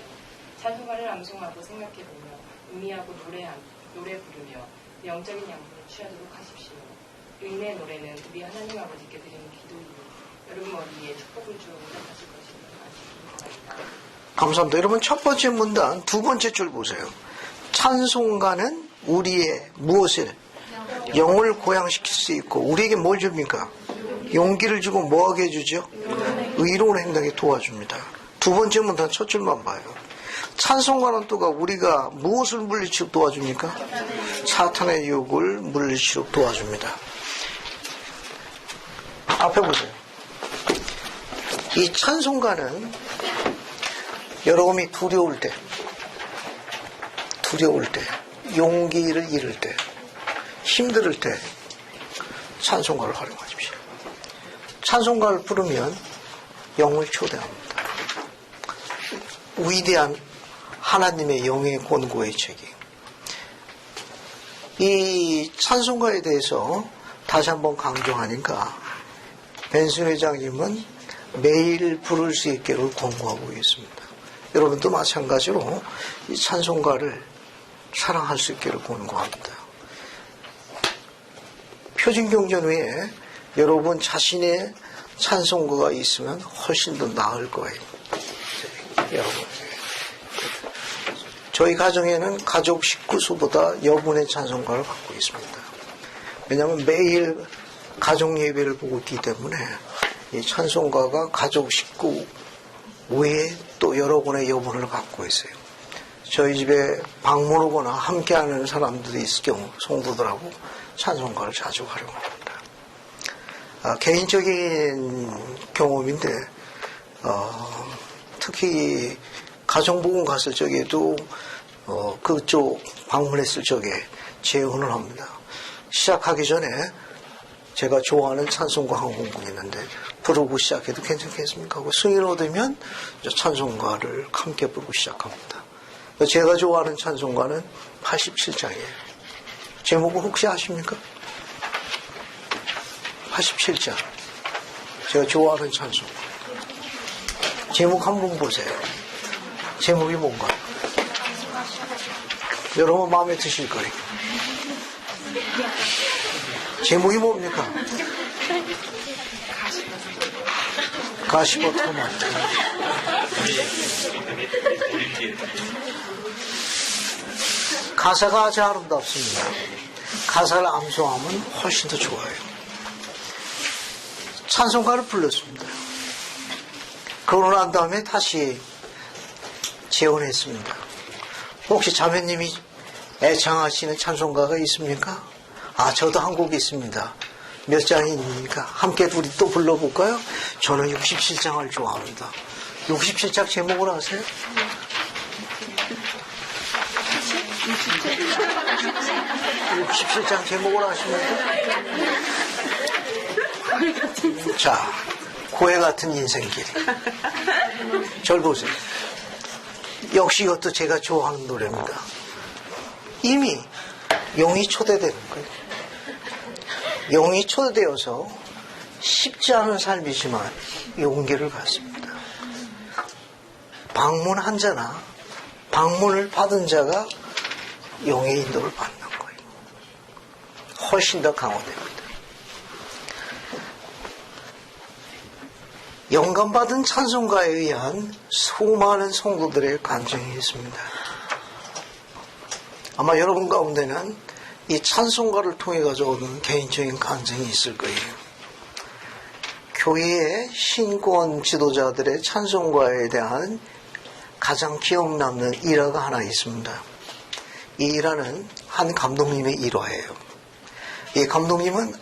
찬송가를 암송하고 생각해보며 음미하고 노래 부르며 영적인 양분을 취하도록 하십시오. 의인의 노래는 우리 하나님 아버지께 드리는 기도이니 여러분 머리에 축복을 주어 응답하실 것입니다.
감사합니다. 여러분 첫 번째 문단 두 번째 줄 보세요. 찬송가는 우리의 무엇을? 영을 고양시킬 수 있고 우리에게 뭘 줍니까? 용기를 주고 뭐하게 해주죠? 의로운 행동에 도와줍니다. 두 번째 문단 첫 줄만 봐요. 찬송가는 또가 우리가 무엇을 물리치도록 도와줍니까? 사탄의 유혹을 물리치도록 도와줍니다. 앞에 보세요. 이 찬송가는 여러분이 두려울 때, 용기를 잃을 때, 힘들 때 찬송가를 활용하십시오. 찬송가를 부르면 영을 초대합니다. 위대한 하나님의 영의 권고의 책임. 이 찬송가에 대해서 다시 한번 강조하니까 벤슨 회장님은 매일 부를 수 있기를 권고하고 있습니다. 여러분도 마찬가지로 이 찬송가를 사랑할 수 있기를 권고합니다. 표준경전 외에 여러분 자신의 찬송가가 있으면 훨씬 더 나을 거예요. 여러분, 저희 가정에는 가족 식구수보다 여분의 찬송가를 갖고 있습니다. 왜냐하면 매일 가족 예배를 보고 있기 때문에 이 찬송가가 가족 식구 외에 또 여러분의 여분을 갖고 있어요. 저희 집에 방문 오거나 함께하는 사람들이 있을 경우 성도들하고 찬송가를 자주 활용합니다. 개인적인 경험인데 특히 가정복음 갔을 적에도 그쪽 방문했을 적에 재혼을 합니다. 시작하기 전에 제가 좋아하는 찬송가 한 곡이 있는데 부르고 시작해도 괜찮겠습니까? 하고 승인을 얻으면 찬송가를 함께 부르고 시작합니다. 제가 좋아하는 찬송가는 87장이에요. 제목을 혹시 아십니까? 87장. 제가 좋아하는 찬송. 제목 한번 보세요. 제목이 뭔가요? 여러분 마음에 드실 거예요. 제목이 뭡니까? 가시버 토마토. 가사가 아주 아름답습니다. 가사를 암송하면 훨씬 더 좋아요. 찬송가를 불렀습니다. 그러고 난 다음에 다시 재혼했습니다. 혹시 자매님이 애창하시는 찬송가가 있습니까? 저도 한 곡 있습니다. 몇 장입니까? 함께 둘이 또 불러볼까요? 저는 67장을 좋아합니다. 67장 제목을 아세요? 67장 제목을 아시는데? 자, 고해 같은 인생길. 절 보세요. 역시 이것도 제가 좋아하는 노래입니다. 이미 영이 초대되는 거예요. 영이 초대되어서 쉽지 않은 삶이지만 용기를 갖습니다. 방문한 자나 방문을 받은 자가 영의 인도를 받는 거예요. 훨씬 더 강화됩니다. 영감받은 찬송가에 의한 수많은 성도들의 간증이 있습니다. 아마 여러분 가운데는 이 찬송가를 통해 가져오는 개인적인 간증이 있을 거예요. 교회의 신권 지도자들의 찬송가에 대한 가장 기억 남는 일화가 하나 있습니다. 이 일화는 한 감독님의 일화예요. 이 감독님은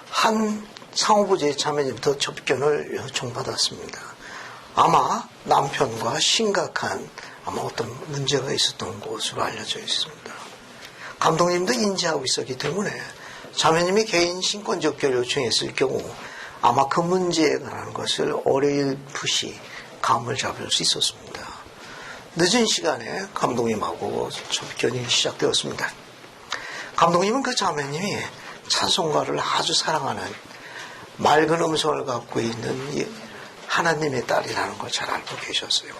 한 상호부제 자매님부터 접견을 요청받았습니다. 아마 남편과 심각한 어떤 문제가 있었던 것으로 알려져 있습니다. 감독님도 인지하고 있었기 때문에 자매님이 개인 신권 접견을 요청했을 경우 아마 그 문제에 관한 것을 어렴풋이 감을 잡을 수 있었습니다. 늦은 시간에 감독님하고 접견이 시작되었습니다. 감독님은 그 자매님이 찬송가를 아주 사랑하는 맑은 음성을 갖고 있는 하나님의 딸이라는 걸 잘 알고 계셨어요.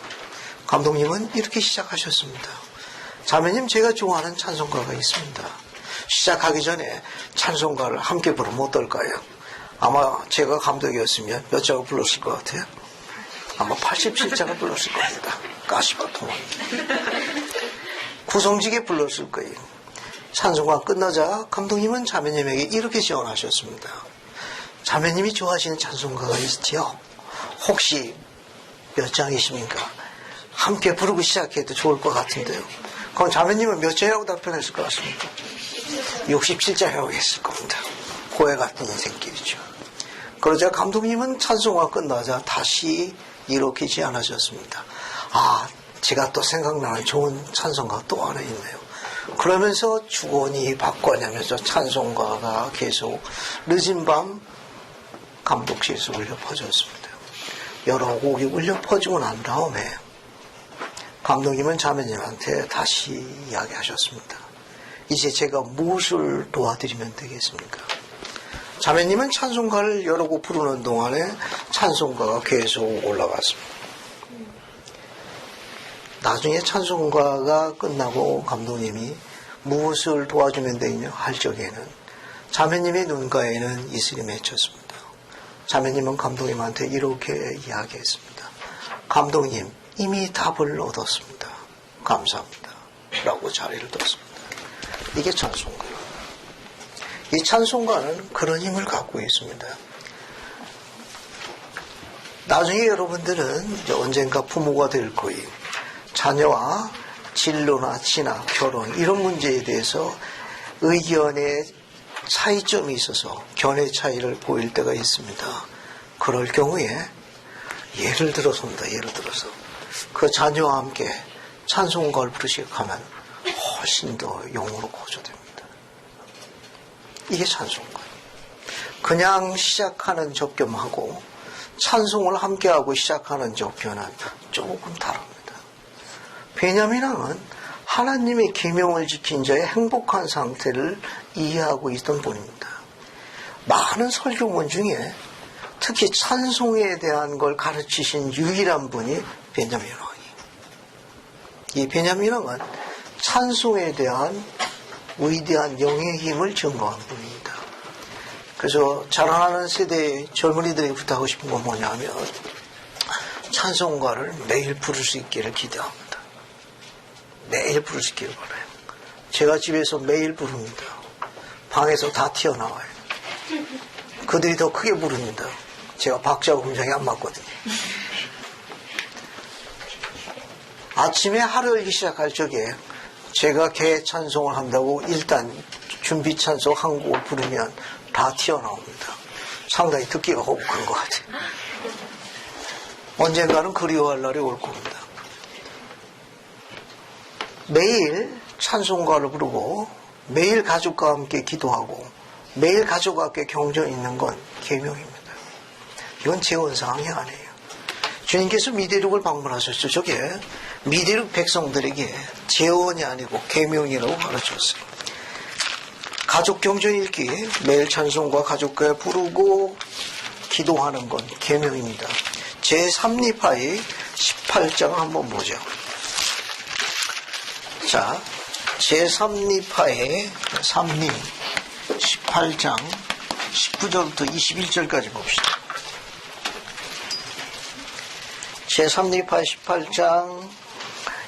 감독님은 이렇게 시작하셨습니다. 자매님, 제가 좋아하는 찬송가가 있습니다. 시작하기 전에 찬송가를 함께 부르면 어떨까요? 아마 제가 감독이었으면 몇 장을 불렀을 것 같아요? 아마 87장을 불렀을 겁니다. 가시바 통화. 구성지게 불렀을 거예요. 찬송가 끝나자 감독님은 자매님에게 이렇게 지원하셨습니다. 자매님이 좋아하시는 찬송가가 있지요? 혹시 몇 장이십니까? 함께 부르고 시작해도 좋을 것 같은데요. 그럼 자매님은 몇 장이라고 답변했을 것 같습니까? 67장이라고 했을 겁니다. 고해 같은 인생길이죠. 그러자 감독님은 찬송가 끝나자 다시 이렇게 제안하셨습니다. 제가 또 생각나는 좋은 찬송가 또 하나 있네요. 그러면서 주거니 받거니 하면서 찬송가가 계속 늦은 밤 감독실에서 울려 퍼졌습니다. 여러 곡이 울려 퍼지고 난 다음에 감독님은 자매님한테 다시 이야기하셨습니다. 이제 제가 무엇을 도와드리면 되겠습니까? 자매님은 찬송가를 여러 곡 부르는 동안에 찬송가가 계속 올라갔습니다. 나중에 찬송가가 끝나고 감독님이 무엇을 도와주면 되냐 할 적에는 자매님의 눈가에는 이슬이 맺혔습니다. 자매님은 감독님한테 이렇게 이야기했습니다. 감독님, 이미 답을 얻었습니다. 감사합니다. 라고 자리를 뒀습니다. 이게 찬송가예요. 이 찬송가는 그런 힘을 갖고 있습니다. 나중에 여러분들은 언젠가 부모가 될 거예요. 자녀와 진로나 진학, 결혼 이런 문제에 대해서 의견의 차이점이 있어서 견해 차이를 보일 때가 있습니다. 그럴 경우에 예를 들어서 그 자녀와 함께 찬송가를 부르시게 하면 훨씬 더 영으로 고조됩니다. 이게 찬송가예요. 그냥 시작하는 접견하고 찬송을 함께하고 시작하는 접견은 조금 다릅니다. 베냐민 왕은 하나님의 계명을 지킨 자의 행복한 상태를 이해하고 있던 분입니다. 많은 설교문 중에 특히 찬송에 대한 걸 가르치신 유일한 분이 베냐민 왕이에요. 이 베냐민 왕은 찬송에 대한 위대한 영의 힘을 증거한 분입니다. 그래서 자라나는 세대의 젊은이들에게 부탁하고 싶은 건 뭐냐면 찬송가를 매일 부를 수 있기를 기대합니다. 매일 부를 수 있기를 바라요. 제가 집에서 매일 부릅니다. 방에서 다 튀어나와요. 그들이 더 크게 부릅니다. 제가 박자와 음정이 안 맞거든요. 아침에 하루를 시작할 적에 제가 개 찬송을 한다고 일단 준비 찬송 한 곡을 부르면 다 튀어나옵니다. 상당히 듣기가 거북한 것 같아요. 언젠가는 그리워할 날이 올 겁니다. 매일 찬송가를 부르고 매일 가족과 함께 기도하고 매일 가족과 함께 경전 있는 건 계명입니다. 이건 재원상이 아니에요. 주님께서 미대륙을 방문하셨죠. 저게 미대륙 백성들에게 재원이 아니고 계명이라고 가르쳤어요. 가족 경전 읽기, 매일 찬송과 가족과 부르고 기도하는 건 계명입니다. 제3리파의 18장 한번 보죠. 자, 제3리파의 3리 18장 19절부터 21절까지 봅시다. 제3리파 18장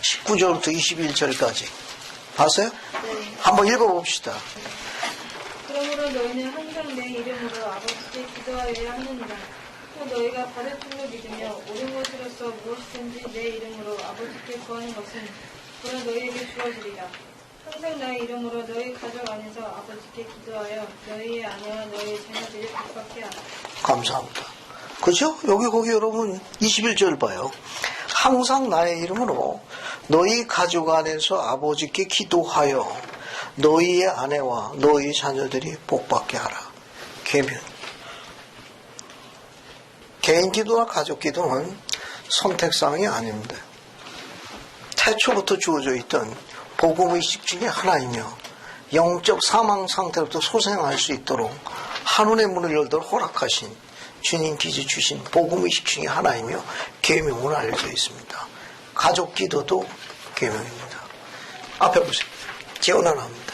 19절부터 21절까지 봤어요?
네.
한번 읽어봅시다.
그러므로 너희는 항상 내 이름으로 아버지께 기도하여야 하느니라.
또 너희가 받을 줄로 믿으며 옳은 것으로서 무엇이든지 내 이름으로 아버지께 구하는 것은 그로 너희에게 주어지리라. 항상 나의 이름으로 너희 가족 안에서 아버지께 기도하여 너희의 아내와 너희의 자녀들을 복받게 하라.
감사합니다. 그죠? 거기 여러분 21절 봐요. 항상 나의 이름으로 너희 가족 안에서 아버지께 기도하여 너희의 아내와 너희 자녀들이 복받게 하라. 계명. 개인 기도나 가족 기도는 선택사항이 아닙니다. 태초부터 주어져 있던 복음의식 중에 하나이며 영적 사망 상태로부터 소생할 수 있도록 한운의 문을 열도록 허락하신 주님께서 주신 복음의식 중에 하나이며 계명으로 알려져 있습니다. 가족 기도도 계명입니다. 앞에 보세요. 재혼합니다.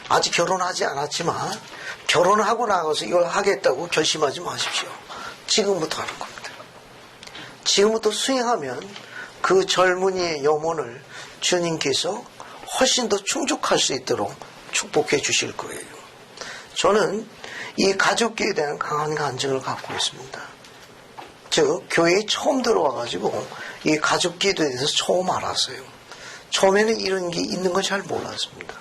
아직 결혼하지 않았지만 결혼하고 나가서 이걸 하겠다고 결심하지 마십시오. 지금부터 하는 겁니다. 지금부터 수행하면 그 젊은이의 영혼을 주님께서 훨씬 더 충족할 수 있도록 축복해 주실 거예요. 저는 이 가족기에 대한 강한 간증을 갖고 있습니다. 즉 교회에 처음 들어와가지고 이 가족기에 대해서 처음 알았어요. 처음에는 이런 게 있는 걸 잘 몰랐습니다.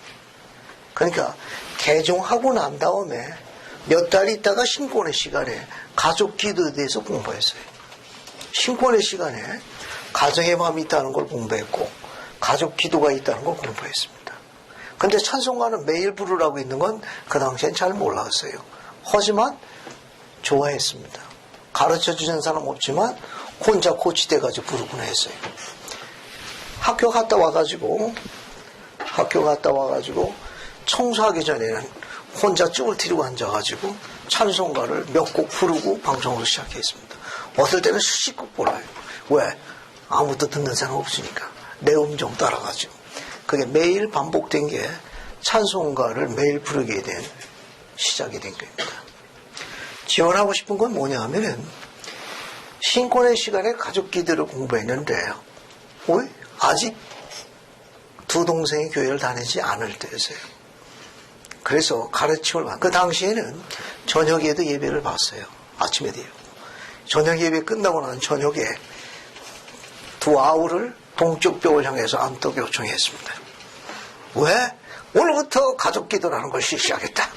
그러니까 개종하고 난 다음에 몇 달 있다가 신권의 시간에 가족 기도에 대해서 공부했어요. 신권의 시간에 가정의 밤이 있다는 걸 공부했고 가족 기도가 있다는 걸 공부했습니다. 근데 찬송가는 매일 부르라고 있는 건 그 당시엔 잘 몰랐어요. 하지만 좋아했습니다. 가르쳐주는 사람 없지만 혼자 고치돼가지고 부르곤 했어요. 학교 갔다 와가지고 청소하기 전에는 혼자 쭈글티리고 앉아가지고 찬송가를 몇 곡 부르고 방송을 시작했습니다. 어떨 때는 수십 곡 불러요. 왜? 아무도 듣는 사람 없으니까. 내 음정 따라가지고. 그게 매일 반복된 게 찬송가를 매일 부르게 된 시작이 된 겁니다. 지원하고 싶은 건 뭐냐 하면은 신권의 시간에 가족 기도를 공부했는데 왜? 아직 두 동생이 교회를 다니지 않을 때였어요. 그래서 가르침을 받고 그 당시에는 저녁에도 예배를 봤어요. 아침에도 예배. 저녁 예배 끝나고 난 저녁에 두 아우를 동쪽 벽을 향해서 암떡 요청했습니다. 왜? 오늘부터 가족 기도라는 걸 시작했다.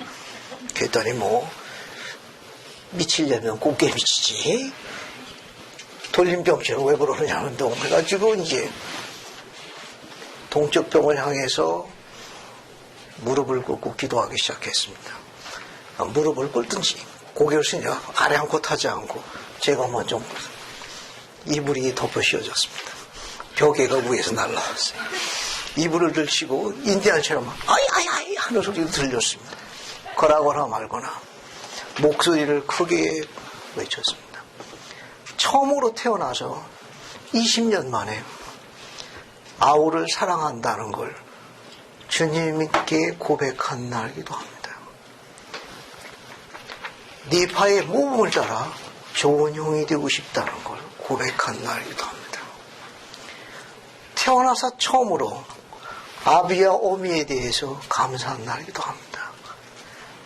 그랬더니 미치려면 곱게 미치지. 돌림병처럼 왜 그러느냐는 동 해가지고 이제 동쪽 벽을 향해서 무릎을 꿇고 기도하기 시작했습니다. 무릎을 꿇든지 고개를 숙여 아래 한코 타지 않고 제가 먼저 이불이 덮어 씌워졌습니다. 벽에가 위에서 날라왔어요. 이불을 들치고 인디안처럼 아이 하는 소리가 들렸습니다. 거라거나 말거나 목소리를 크게 외쳤습니다. 처음으로 태어나서 20년 만에 아우를 사랑한다는 걸 주님께 고백한 날이기도 합니다. 니파의 모범을 따라 좋은 형이 되고 싶다는 걸 고백한 날이기도 합니다. 태어나서 처음으로 아비와 어미에 대해서 감사한 날이기도 합니다.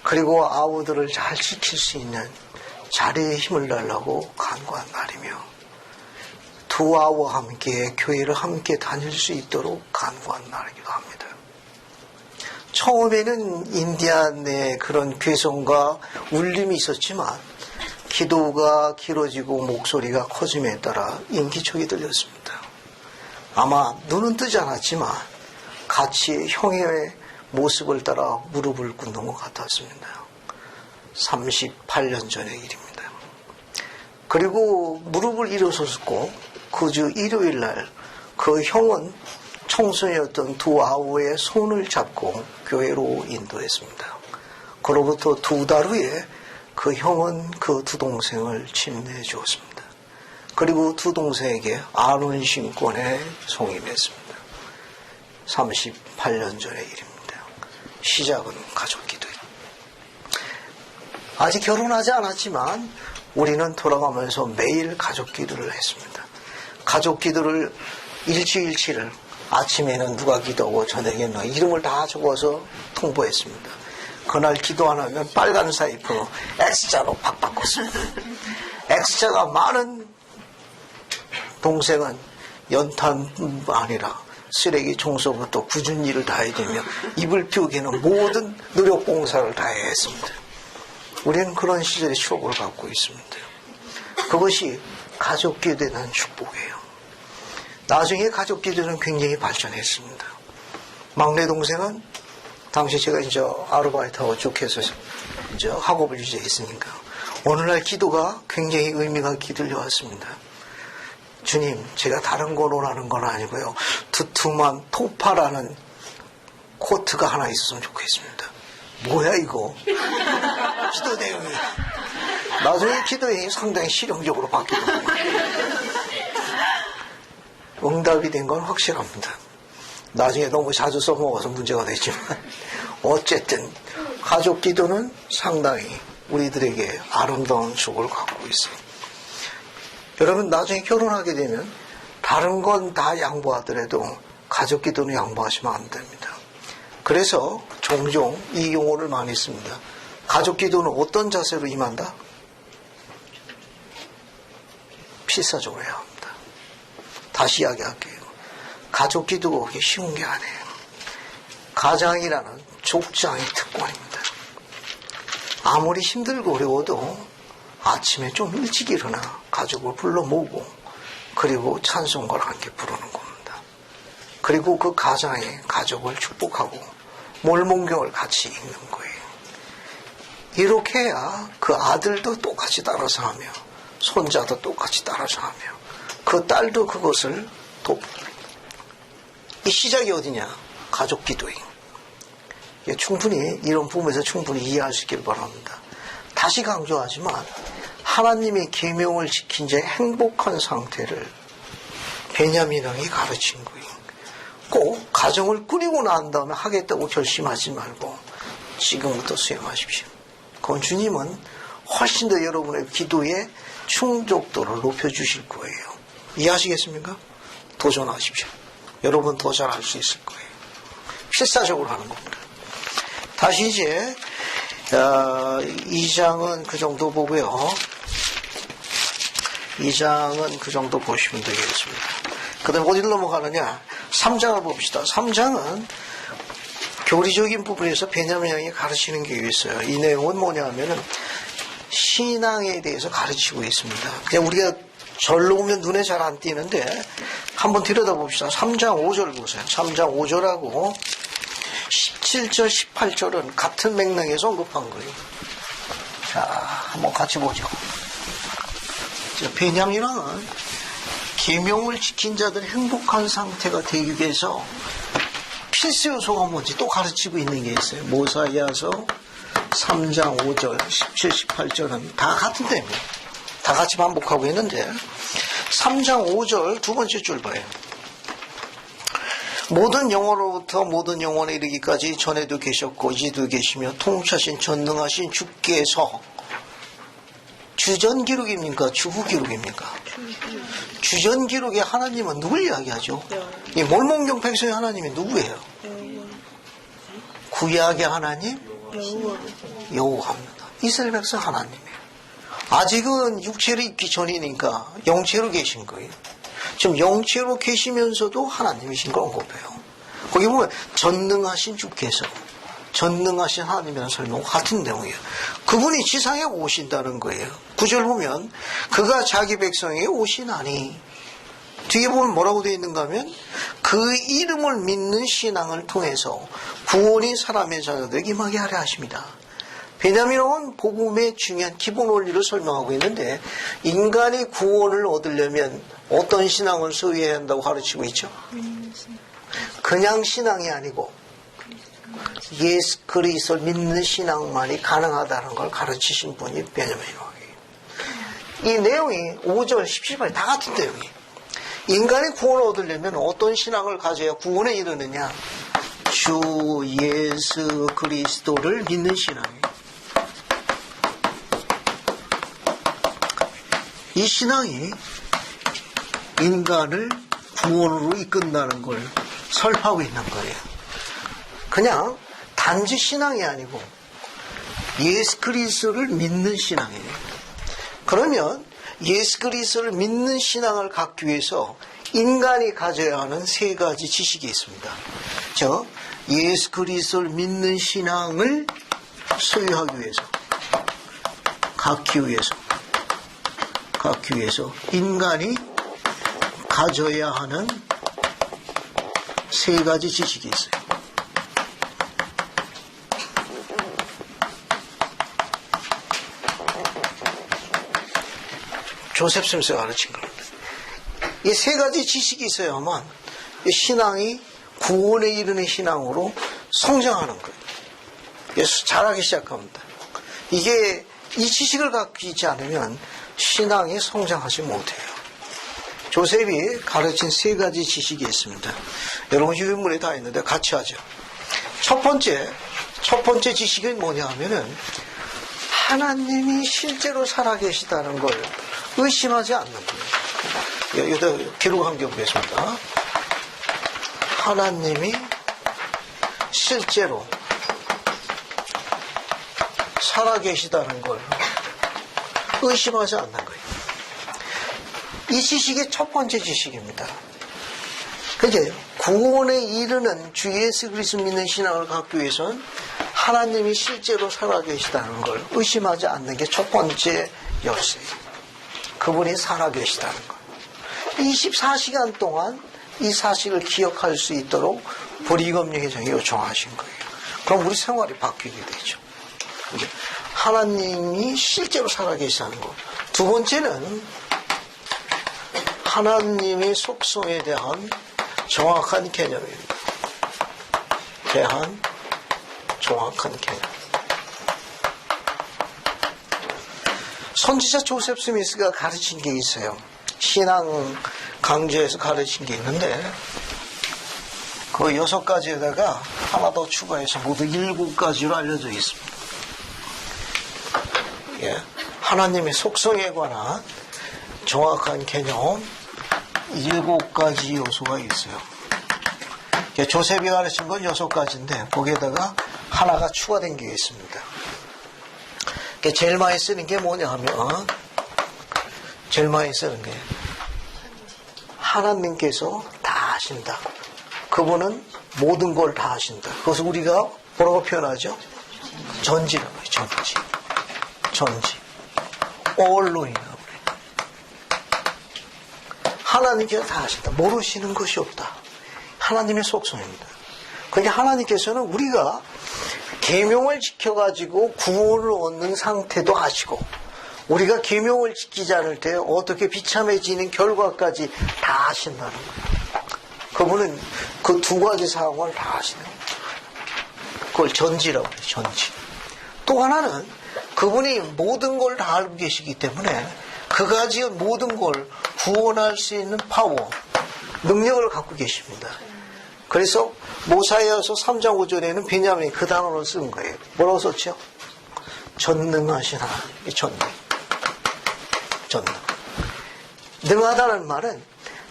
그리고 아우들을 잘 지킬 수 있는 자리에 힘을 달라고 간구한 날이며 두 아우와 함께 교회를 함께 다닐 수 있도록 간구한 날이기도 합니다. 처음에는 인디안의 그런 괴성과 울림이 있었지만 기도가 길어지고 목소리가 커짐에 따라 인기척이 들렸습니다. 아마 눈은 뜨지 않았지만 같이 형의 모습을 따라 무릎을 꿇는 것 같았습니다. 38년 전의 일입니다. 그리고 무릎을 일어섰고 그 주 일요일 날 그 형은 청소년이었던 두 아우의 손을 잡고 교회로 인도했습니다. 그로부터 2달 후에 그 형은 그 두 동생을 침례해 주었습니다. 그리고 두 동생에게 안원 신권에 송임했습니다. 38년 전의 일입니다. 시작은 가족 기도예요. 아직 결혼하지 않았지만 우리는 돌아가면서 매일 가족 기도를 했습니다. 가족 기도를 일주일치를 아침에는 누가 기도하고 저녁에는 이름을 다 적어서 통보했습니다. 그날 기도 안 하면 빨간 사이프 S자로 팍 바꿨습니다. X자가 많은 동생은 연탄뿐만 아니라 쓰레기 청소부터 굳은 일을 다 해야 되며 이불 피우기는 모든 노력 봉사를 다 해야 했습니다. 우리는 그런 시절의 추억을 갖고 있습니다. 그것이 가족기도는 축복이에요. 나중에 가족기도는 굉장히 발전했습니다. 막내 동생은 당시 제가 이제 아르바이트하고 쭉 해서 이제 학업을 유지했으니까 어느 날 기도가 굉장히 의미가 있게 들려왔습니다. 주님, 제가 다른 거 원하는 건 아니고요. 두툼한 토파라는 코트가 하나 있었으면 좋겠습니다. 뭐야 이거? 기도 내용이. 나중에 기도 내용이 상당히 실용적으로 바뀌더라고요. 응답이 된 건 확실합니다. 나중에 너무 자주 써먹어서 문제가 됐지만 어쨌든 가족 기도는 상당히 우리들에게 아름다운 축을 갖고 있어요. 여러분 나중에 결혼하게 되면 다른 건 다 양보하더라도 가족 기도는 양보하시면 안 됩니다. 그래서 종종 이 용어를 많이 씁니다. 가족 기도는 어떤 자세로 임한다? 필사적으로 해야 합니다. 다시 이야기할게요. 가족 기도가 그렇게 쉬운 게 아니에요. 가장이라는 족장의 특권입니다. 아무리 힘들고 어려워도 아침에 좀 일찍 일어나 가족을 불러 모으고 그리고 찬송가를 함께 부르는 겁니다. 그리고 그 가장의 가족을 축복하고 몰몬경을 같이 읽는 거예요. 이렇게 해야 그 아들도 똑같이 따라서 하며 손자도 똑같이 따라서 하며 그 딸도 그것을 돕습니다. 이 시작이 어디냐? 가족 기도인. 충분히 이런 부분에서 충분히 이해할 수 있기를 바랍니다. 다시 강조하지만 하나님의 계명을 지킨 자의 행복한 상태를 베냐민 왕이 가르친 거예요. 꼭 가정을 꾸리고 난 다음에 하겠다고 결심하지 말고 지금부터 수행하십시오. 그럼 주님은 훨씬 더 여러분의 기도의 충족도를 높여주실 거예요. 이해하시겠습니까? 도전하십시오. 여러분 더 잘할 수 있을 거예요. 필사적으로 하는 겁니다. 다시 이제 2장은 그 정도 보고요. 2장은 그 정도 보시면 되겠습니다. 그 다음에 어디로 넘어가느냐? 3장을 봅시다. 3장은 교리적인 부분에서 베냐민 왕이 가르치는 게 있어요. 이 내용은 뭐냐 하면은 신앙에 대해서 가르치고 있습니다. 그냥 우리가 절로 보면 눈에 잘 안 띄는데 한번 들여다봅시다. 3장 5절 보세요. 3장 5절하고 17절, 18절은 같은 맥락에서 언급한 거예요. 자, 한번 같이 보죠. 베냐민 왕은 계명을 지킨 자들의 행복한 상태가 되기 위해서 필수 요소가 뭔지 또 가르치고 있는 게 있어요. 모사이아서 3장 5절, 17, 18절은 다 같은 때입니다. 다 같이 반복하고 있는데 3장 5절 두 번째 줄 봐요. 모든 영혼으로부터 모든 영혼에 이르기까지 전에도 계셨고 이제도 계시며 통치하신 전능하신 주께서 주전 기록입니까? 주후 기록입니까? 주전 기록의 하나님은 누굴 이야기하죠? 이 몰몬경 백성의 하나님이 누구예요? 구약의 하나님? 여호와입니다. 이스라엘 백성 하나님이에요. 아직은 육체로 있기 전이니까 영체로 계신 거예요. 지금 영체로 계시면서도 하나님이신 걸 언급해요. 거기 보면 전능하신 주께서 전능하신 하나님이라는 설명 같은 내용이에요. 그분이 지상에 오신다는 거예요. 9절 보면 그가 자기 백성에게 오시나니 뒤에 보면 뭐라고 되어 있는가 하면 그 이름을 믿는 신앙을 통해서 구원이 사람의 자녀들에게 임하게 하려 하십니다. 베냐민 왕은 복음의 중요한 기본 원리를 설명하고 있는데 인간이 구원을 얻으려면 어떤 신앙을 소유해야 한다고 가르치고 있죠? 그냥 신앙이 아니고 예수 그리스도를 믿는 신앙만이 가능하다는 걸 가르치신 분이 베냐민 왕이에요. 이 내용이 5절, 17절 다 같은 내용이에요. 인간이 구원을 얻으려면 어떤 신앙을 가져야 구원에 이르느냐? 주 예수 그리스도를 믿는 신앙이에요. 이 신앙이 인간을 구원으로 이끈다는 걸 설파하고 있는 거예요. 그냥 단지 신앙이 아니고 예수 그리스도를 믿는 신앙이에요. 그러면 예수 그리스도를 믿는 신앙을 갖기 위해서 인간이 가져야 하는 세 가지 지식이 있습니다. 저 예수 그리스도를 믿는 신앙을 소유하기 위해서, 갖기 위해서 인간이 가져야 하는 세 가지 지식이 있어요. 조셉 스미스가 가르친 겁니다. 이 세 가지 지식이 있어야만 신앙이 구원에 이르는 신앙으로 성장하는 거예요. 그래서 잘하기 시작합니다. 이게 이 지식을 갖지 않으면 신앙이 성장하지 못해요. 조셉이 가르친 세 가지 지식이 있습니다. 여러분 유인물에 다 있는데 같이 하죠. 첫 번째 지식은 뭐냐 하면은 하나님이 실제로 살아계시다는 걸 의심하지 않는 거예요. 여기다 기록한 게 보겠습니다. 하나님이 실제로 살아계시다는 걸 의심하지 않는 거예요. 이 지식이 첫 번째 지식입니다. 그게 구원에 이르는 주 예수 그리스도 믿는 신앙을 갖기 위해서는 하나님이 실제로 살아계시다는 걸 의심하지 않는 게 첫 번째 열쇠예요. 그분이 살아계시다는 거. 24시간 동안 이 사실을 기억할 수 있도록 불이검령회장이 요청하신 거예요. 그럼 우리 생활이 바뀌게 되죠. 하나님이 실제로 살아계시다는 거. 두 번째는 하나님의 속성에 대한 정확한 개념입니다. 정확한 개념. 선지자 조셉 스미스가 가르친 게 있어요. 신앙 강좌에서 가르친 게 있는데 그 6가지에다가 하나 더 추가해서 모두 7가지로 알려져 있습니다. 예, 하나님의 속성에 관한 정확한 개념 7가지 요소가 있어요. 조셉이 가르친 건 6가지인데 거기에다가 하나가 추가된 게 있습니다. 제일 많이 쓰는 게 뭐냐 하면 제일 많이 쓰는 게 하나님께서 다 아신다. 그분은 모든 걸 다 아신다. 그것을 우리가 뭐라고 표현하죠? 전지라고 해요. 전지. All-knowing이라고 해요. 하나님께서 다 아신다. 모르시는 것이 없다. 하나님의 속성입니다. 그러니까 하나님께서는 우리가 계명을 지켜가지고 구원을 얻는 상태도 아시고 우리가 계명을 지키지 않을 때 어떻게 비참해지는 결과까지 다 아신다는 거예요. 그분은 그 두 가지 상황을 다 아시는 거예요. 그걸 전지라고 해요. 전지. 또 하나는 그분이 모든 걸 다 알고 계시기 때문에 그 가지의 모든 걸 구원할 수 있는 파워, 능력을 갖고 계십니다. 그래서 모사이아서 3장 5절에는 베냐민이 그 단어를 쓴 거예요. 뭐라고 썼죠? 전능하신 하나님. 전능. 능하다는 말은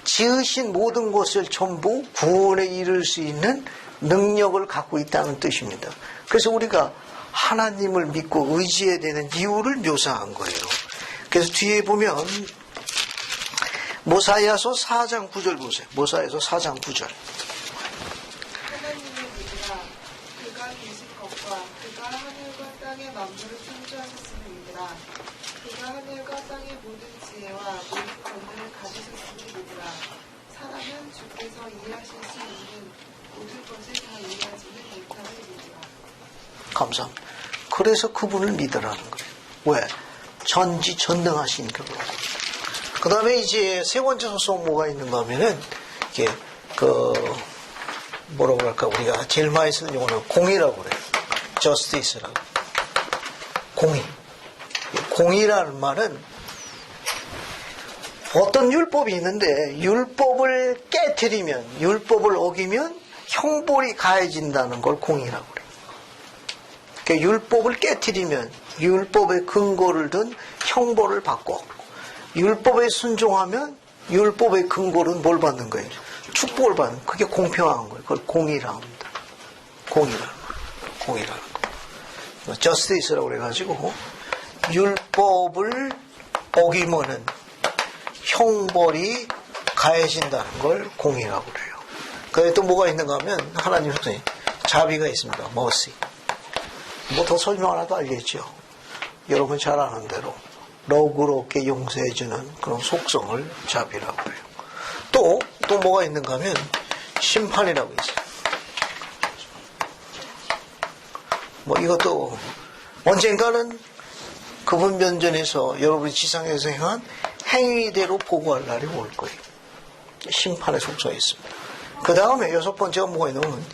지으신 모든 것을 전부 구원에 이를 수 있는 능력을 갖고 있다는 뜻입니다. 그래서 우리가 하나님을 믿고 의지해야 되는 이유를 묘사한 거예요. 그래서 뒤에 보면 모사이아서 4장 9절 보세요. 모사이아서 4장 9절.
하나님을 믿으라. 그가 계신 것과 그가 하늘과 땅의 만물을 창조하셨음을 믿으라. 그가 하늘과 땅의 모든 지혜와 모든 권능을 가지셨음을 믿으라. 사람은 주께서 이해하실 수 있는 모든 것을 다 이해하지는 못함을 믿으라.
감사합니다. 그래서 그분을 믿으라는 거예요. 왜? 전지전능하신 그분. 그 다음에 이제 세 번째 소송 뭐가 있는가 하면은 이게 뭐라고 할까, 우리가 제일 많이 쓰는 용어는 공의라고 그래요. justice라고. 공의. 공의라는 말은 어떤 율법이 있는데 율법을 깨트리면, 율법을 어기면 형벌이 가해진다는 걸 공의라고 그래요. 그러니까 율법을 깨트리면 율법의 근거를 둔 형벌을 받고, 율법에 순종하면 율법의 근거는 뭘 받는 거예요? 축복을 받는. 그게 공평한 거예요. 그걸 공의라고 합니다. 공의라는 거. justice라고 그래가지고 율법을 어기면은 형벌이 가해진다는 걸 공의라고 그래요. 그에 또 뭐가 있는가 하면 하나님 속성이 자비가 있습니다. mercy. 뭐 더 설명 안 해도 알겠죠. 여러분 잘 아는 대로 너그럽게 용서해주는 그런 속성을 자비라고 해요. 또 뭐가 있는가 하면 심판이라고 있어요. 뭐 이것도 언젠가는 그분 면전에서 여러분이 지상에서 행한 행위대로 보고할 날이 올 거예요. 심판의 속성이 있습니다. 그 다음에 6번째가 뭐가 있냐면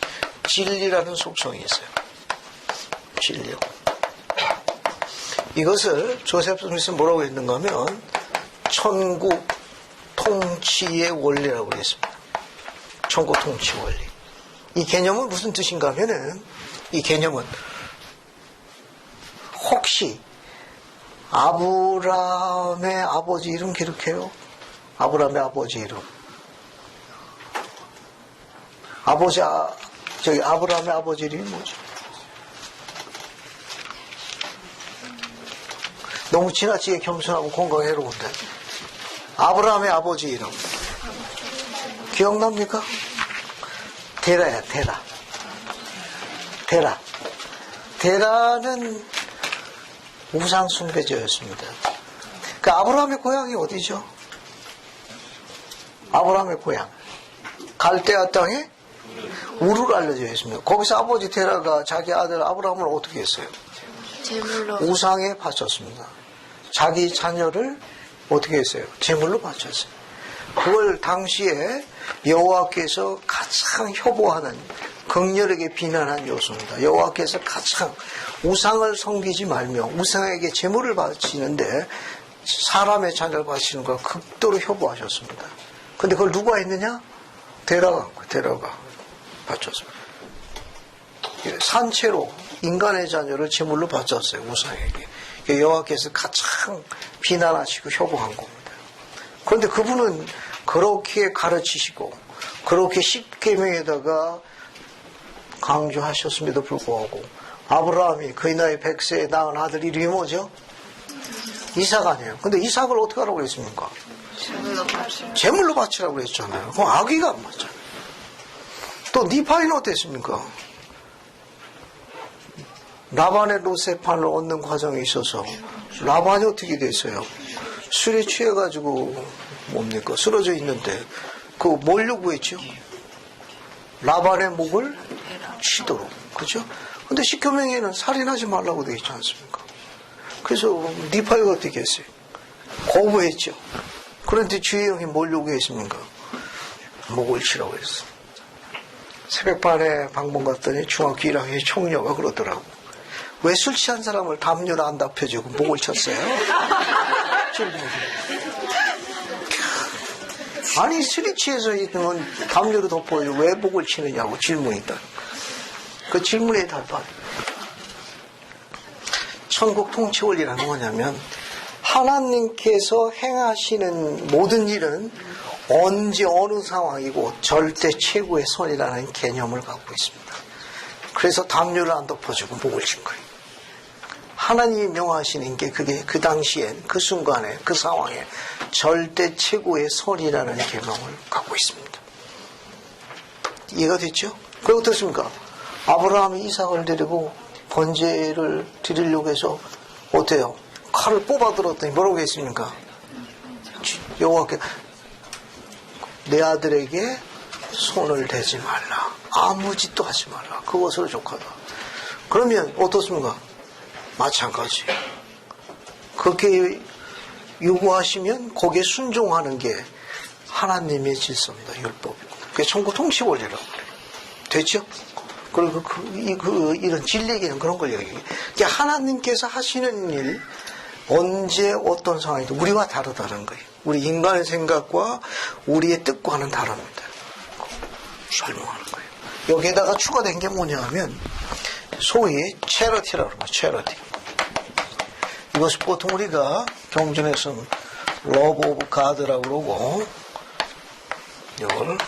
진리라는 속성이 있어요. 진리요. 이것을 조셉 스미스는 뭐라고 했는가 하면 천국 통치의 원리라고 그랬습니다. 천국 통치 원리. 이 개념은 무슨 뜻인가 하면은 이 개념은 혹시 아브라함의 아버지 이름 기록해요? 아브라함의 아버지 이름. 아브라함의 아버지 이름이 뭐죠? 너무 지나치게 겸손하고 건강해로운데. 아브라함의 아버지 이름. 기억납니까? 데라야, 데라. 데라. 데라는 우상 숭배자였습니다. 그 아브라함의 고향이 어디죠? 아브라함의 고향. 갈대아 땅에 우르로 알려져 있습니다. 거기서 아버지 데라가 자기 아들 아브라함을 어떻게 했어요?
제물로.
우상에 바쳤습니다. 자기 자녀를 어떻게 했어요? 제물로 바쳤어요. 그걸 당시에 여호와께서 가장 효보하는 극렬하게 비난한 요소입니다. 여호와께서 가장 우상을 섬기지 말며 우상에게 제물을 바치는데 사람의 자녀를 바치는 걸 극도로 효보하셨습니다. 근데 그걸 누가 했느냐? 데라가 바쳤습니다. 산채로 인간의 자녀를 제물로 바쳤어요. 우상에게. 여호와께서 가장 비난하시고 효보한 겁니다. 그런데 그분은 그렇게 가르치시고 그렇게 십계명에다가 강조하셨음에도 불구하고 아브라함이 그의 나이 100세에 낳은 아들 이름이 뭐죠? 이삭 아니에요. 근데 이삭을 어떻게 하라고 그랬습니까? 제물로 바치라고 그랬잖아요. 그럼 아기가 안 맞잖아요. 또 니파이는 어땠습니까? 라반의 로세판을 얻는 과정에 있어서 라반이 어떻게 됐어요? 술에 취해가지고 뭡니까? 쓰러져 있는데 그 뭘 요구했죠? 라반의 목을 치도록. 그죠? 근데 십계명에는 살인하지 말라고 되어 있지 않습니까? 그래서 니파이가 어떻게 했어요? 거부했죠. 그런데 주의 영이 뭘 요구했습니까? 목을 치라고 했어. 새벽반에 방문 갔더니 중학교 1학년 총녀가 그러더라고. 왜 술 취한 사람을 담요를 안 덮여주고 목을 쳤어요? 아니 술이 취해서 있으면 담요로 덮어요. 왜 목을 치느냐고 질문이다. 그 질문에 답한 천국 통치 원리라는 뭐냐면 하나님께서 행하시는 모든 일은 언제 어느 상황이고 절대 최고의 선이라는 개념을 갖고 있습니다. 그래서 담요를 안 덮어주고 목을 친 거예요. 하나님이 명하시는 게 그게 그 당시엔 그 순간에 그 상황에 절대 최고의 선이라는 개념을 갖고 있습니다. 이해가 됐죠? 그리고 어떻습니까? 아브라함이 이삭을 데리고 번제를 드리려고 해서 어때요? 칼을 뽑아 들었더니 뭐라고 했습니까? 여호와께 내 아들에게 손을 대지 말라. 아무 짓도 하지 말라. 그것으로 족하다. 그러면 어떻습니까? 마찬가지. 그렇게 요구하시면 거기에 순종하는 게 하나님의 질서입니다. 율법이고. 그게 천국 통치 원리라고 그래요. 됐죠? 그리고 이런 진리 얘기는 그런 걸 얘기해요. 하나님께서 하시는 일, 언제 어떤 상황이든 우리와 다르다는 거예요. 우리 인간의 생각과 우리의 뜻과는 다릅니다. 설명하는 거예요. 여기에다가 추가된 게 뭐냐 하면 소위 체러티라고 합니다. 체러티. 이것을 보통 우리가 경전에서는 러브 오브 가드라고 그러고 이걸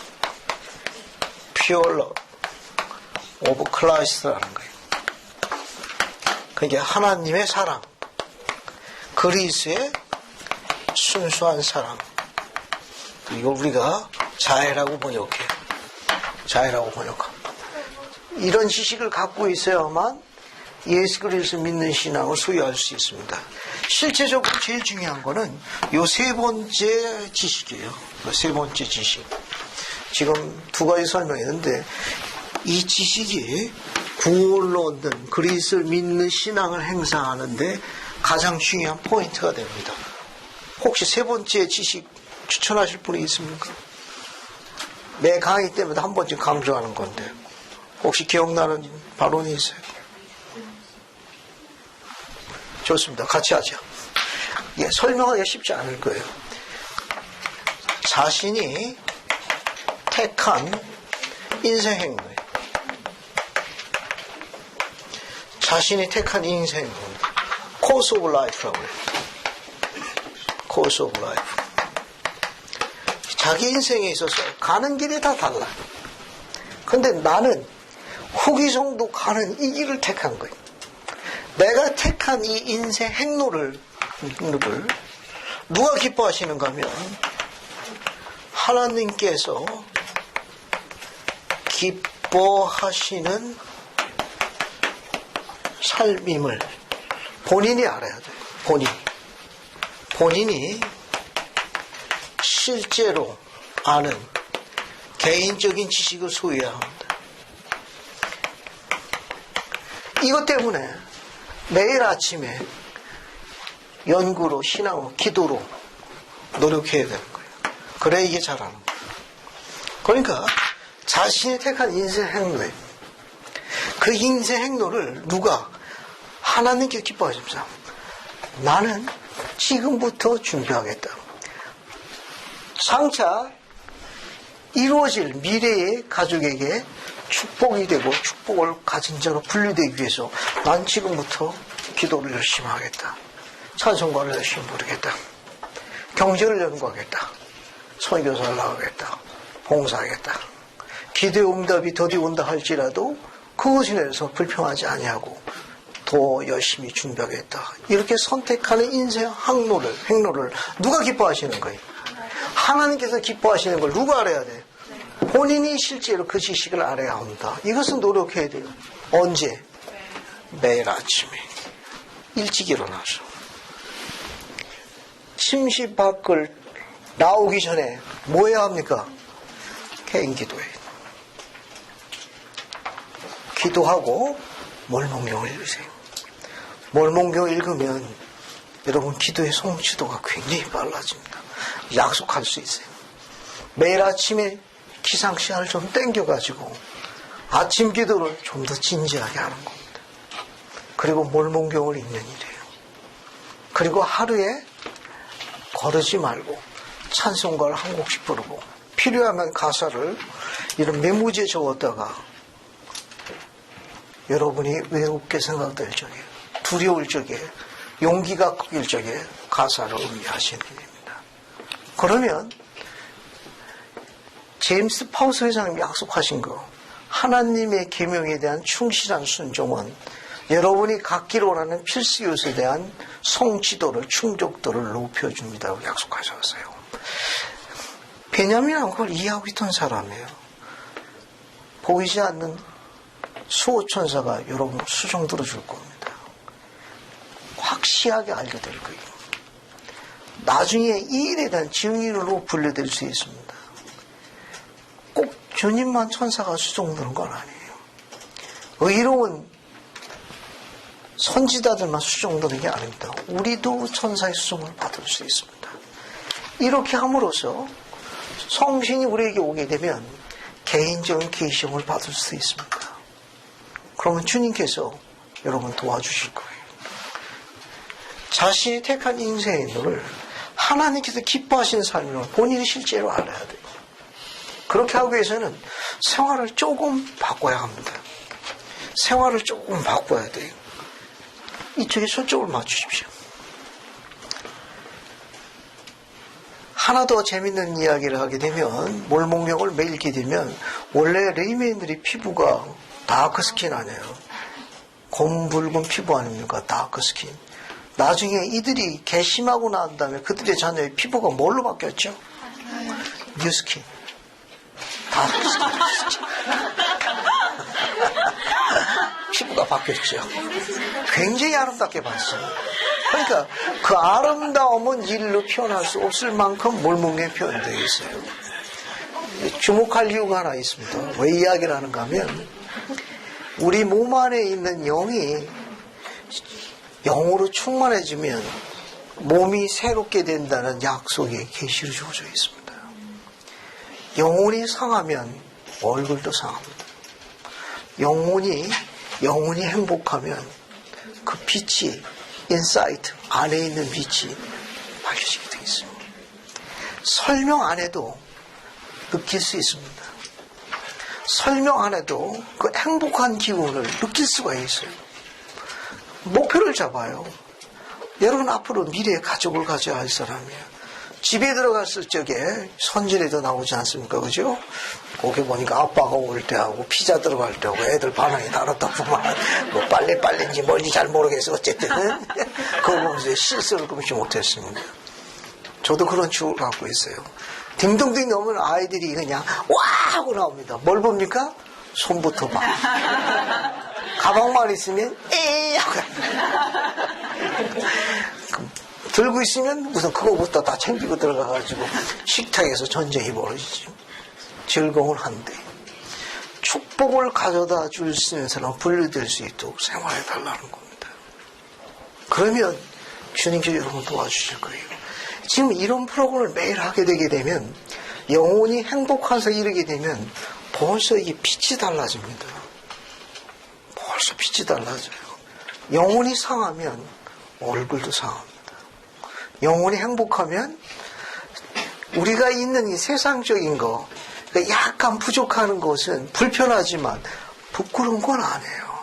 퓨어 러브 오브 클라이스트라는 거예요. 그게 하나님의 사랑, 그리스의 순수한 사랑, 이걸 우리가 자해라고 번역해요. 자해라고 번역합니다. 이런 지식을 갖고 있어야만 예수 그리스도를 믿는 신앙을 소유할 수 있습니다. 실제적으로 제일 중요한 거는 요 세 번째 지식이에요. 세 번째 지식. 지금 두 가지 설명했는데 이 지식이 구원을 얻는 그리스도를 믿는 신앙을 행사하는데 가장 중요한 포인트가 됩니다. 혹시 세 번째 지식 추천하실 분이 있습니까? 매 강의 때마다 한 번쯤 강조하는 건데 혹시 기억나는 발언이 있어요? 좋습니다. 같이 하죠. 예, 설명하기가 쉽지 않을 거예요. 자신이 택한 인생 행동. 자신이 택한 인생 행동. course of life라고 해요. course of life. 자기 인생에 있어서 가는 길이 다 달라. 근데 나는 후기성도 가는 이 길을 택한 거예요. 내가 택한 이 인생 행로를 누가 기뻐하시는가 하면 하나님께서 기뻐하시는 삶임을 본인이 알아야 돼요. 본인이 실제로 아는 개인적인 지식을 소유해야 합니다. 이것 때문에 매일 아침에 연구로, 신앙으로, 기도로 노력해야 되는 거예요. 그래야 이게 잘하는 거예요. 그러니까 자신이 택한 인생 행로에 그 인생 행로를 누가 하나님께 기뻐하십니다. 나는 지금부터 준비하겠다. 장차 이루어질 미래의 가족에게 축복이 되고 축복을 가진 자로 분류되기 위해서 난 지금부터 기도를 열심히 하겠다. 찬송가를 열심히 부르겠다. 경제를 연구하겠다. 선교사를 나가겠다. 봉사하겠다. 기도의 응답이 더디 온다 할지라도 그것에 대해서 불평하지 아니하고 더 열심히 준비하겠다. 이렇게 선택하는 인생 행로를 누가 기뻐하시는 거예요? 하나님께서 기뻐하시는 걸 누가 알아야 돼? 본인이 실제로 그 지식을 알아야 한다. 이것은 노력해야 돼요. 언제? 매일 아침에 일찍 일어나서 침실 밖을 나오기 전에 뭐 해야 합니까? 개인 기도해요. 기도하고 몰목경을 읽으세요. 몰목경 읽으면 여러분 기도의 성취도가 굉장히 빨라집니다. 약속할 수 있어요. 매일 아침에 기상시간을 좀 땡겨가지고 아침 기도를 좀 더 진지하게 하는 겁니다. 그리고 몰목경을 읽는 일이에요. 그리고 하루에 거르지 말고 찬송가를 한 곡씩 부르고 필요하면 가사를 이런 메모지에 적었다가 여러분이 외롭게 생각될 적에 두려울 적에 용기가 꺾일 적에 가사를 의미하시는 일입니다. 그러면 제임스 파우스 회장님이 약속하신 거 하나님의 계명에 대한 충실한 순종은 여러분이 갖기를 원하는 필수 요소에 대한 성취도를 충족도를 높여줍니다라고 약속하셨어요. 베냐민은 그걸 이해하고 있던 사람이에요. 보이지 않는 수호천사가 여러분 수종 들어줄 겁니다. 확실하게 알게 될 거예요. 나중에 이 일에 대한 증인으로 분류될 수 있습니다. 꼭 주님만 천사가 수종드는 건 아니에요. 의로운 선지자들만 수종드는 게 아닙니다. 우리도 천사의 수종을 받을 수 있습니다. 이렇게 함으로써 성신이 우리에게 오게 되면 개인적인 계시형을 받을 수 있습니다. 그러면 주님께서 여러분 도와주실 거예요. 자신이 택한 인생의 인도를 하나님께서 기뻐하시는 삶을 본인이 실제로 알아야 돼요. 그렇게 하기 위해서는 생활을 조금 바꿔야 합니다. 생활을 조금 바꿔야 돼요. 이쪽에 초점을 맞추십시오. 하나 더 재밌는 이야기를 하게 되면 몰목경을 매일 읽게 되면 원래 레이메인들이 피부가 다크스킨 아니에요. 검붉은 피부 아닙니까? 다크스킨. 나중에 이들이 괘씸하고 난 다음에 그들의 자녀의 피부가 뭘로 바뀌었죠? 뉴스킨. 다 뉴스킨. 피부가 바뀌었죠. 굉장히 아름답게 봤어요. 그러니까 그 아름다움은 일로 표현할 수 없을 만큼 몰목에 표현되어 있어요. 주목할 이유가 하나 있습니다. 왜 이야기를 하는가 하면 우리 몸 안에 있는 영이 영으로 충만해지면 몸이 새롭게 된다는 약속이 계시로 주어져 있습니다. 영혼이 상하면 얼굴도 상합니다. 영혼이 행복하면 그 빛이 인사이트 안에 있는 빛이 밝혀지게 되어 있습니다. 설명 안 해도 느낄 수 있습니다. 설명 안 해도 그 행복한 기분을 느낄 수가 있어요. 목표를 잡아요. 여러분 앞으로 미래의 가족을 가져야 할 사람이에요. 집에 들어갔을 적에 선전에도 나오지 않습니까? 그죠? 거기 보니까 아빠가 올 때하고 피자 들어갈 때하고 애들 반응이 다르다구만. 뭐 빨리인지 뭔지 잘 모르겠어. 어쨌든 그거 보면서 실수를 금치 못했습니다. 저도 그런 추억을 갖고 있어요. 딩동댕 나오면 아이들이 그냥 와 하고 나옵니다. 뭘 봅니까? 손부터 봐. 가방만 있으면 에이 하고 들고 있으면 우선 그거부터 다 챙기고 들어가가지고 식탁에서 전쟁이 벌어지죠. 즐거운 한데 축복을 가져다 줄 수 있는 사람 분류될 수 있도록 생활해 달라는 겁니다. 그러면 주님께서 여러분 도와주실 거예요. 지금 이런 프로그램을 매일 하게 되게 되면 영혼이 행복한 데 이르게 되면 벌써 이게 빛이 달라집니다. 벌써 빛이 달라져요. 영혼이 상하면 얼굴도 상합니다. 영혼이 행복하면 우리가 있는 이 세상적인 거, 그러니까 약간 부족하는 것은 불편하지만 부끄러운 건 아니에요.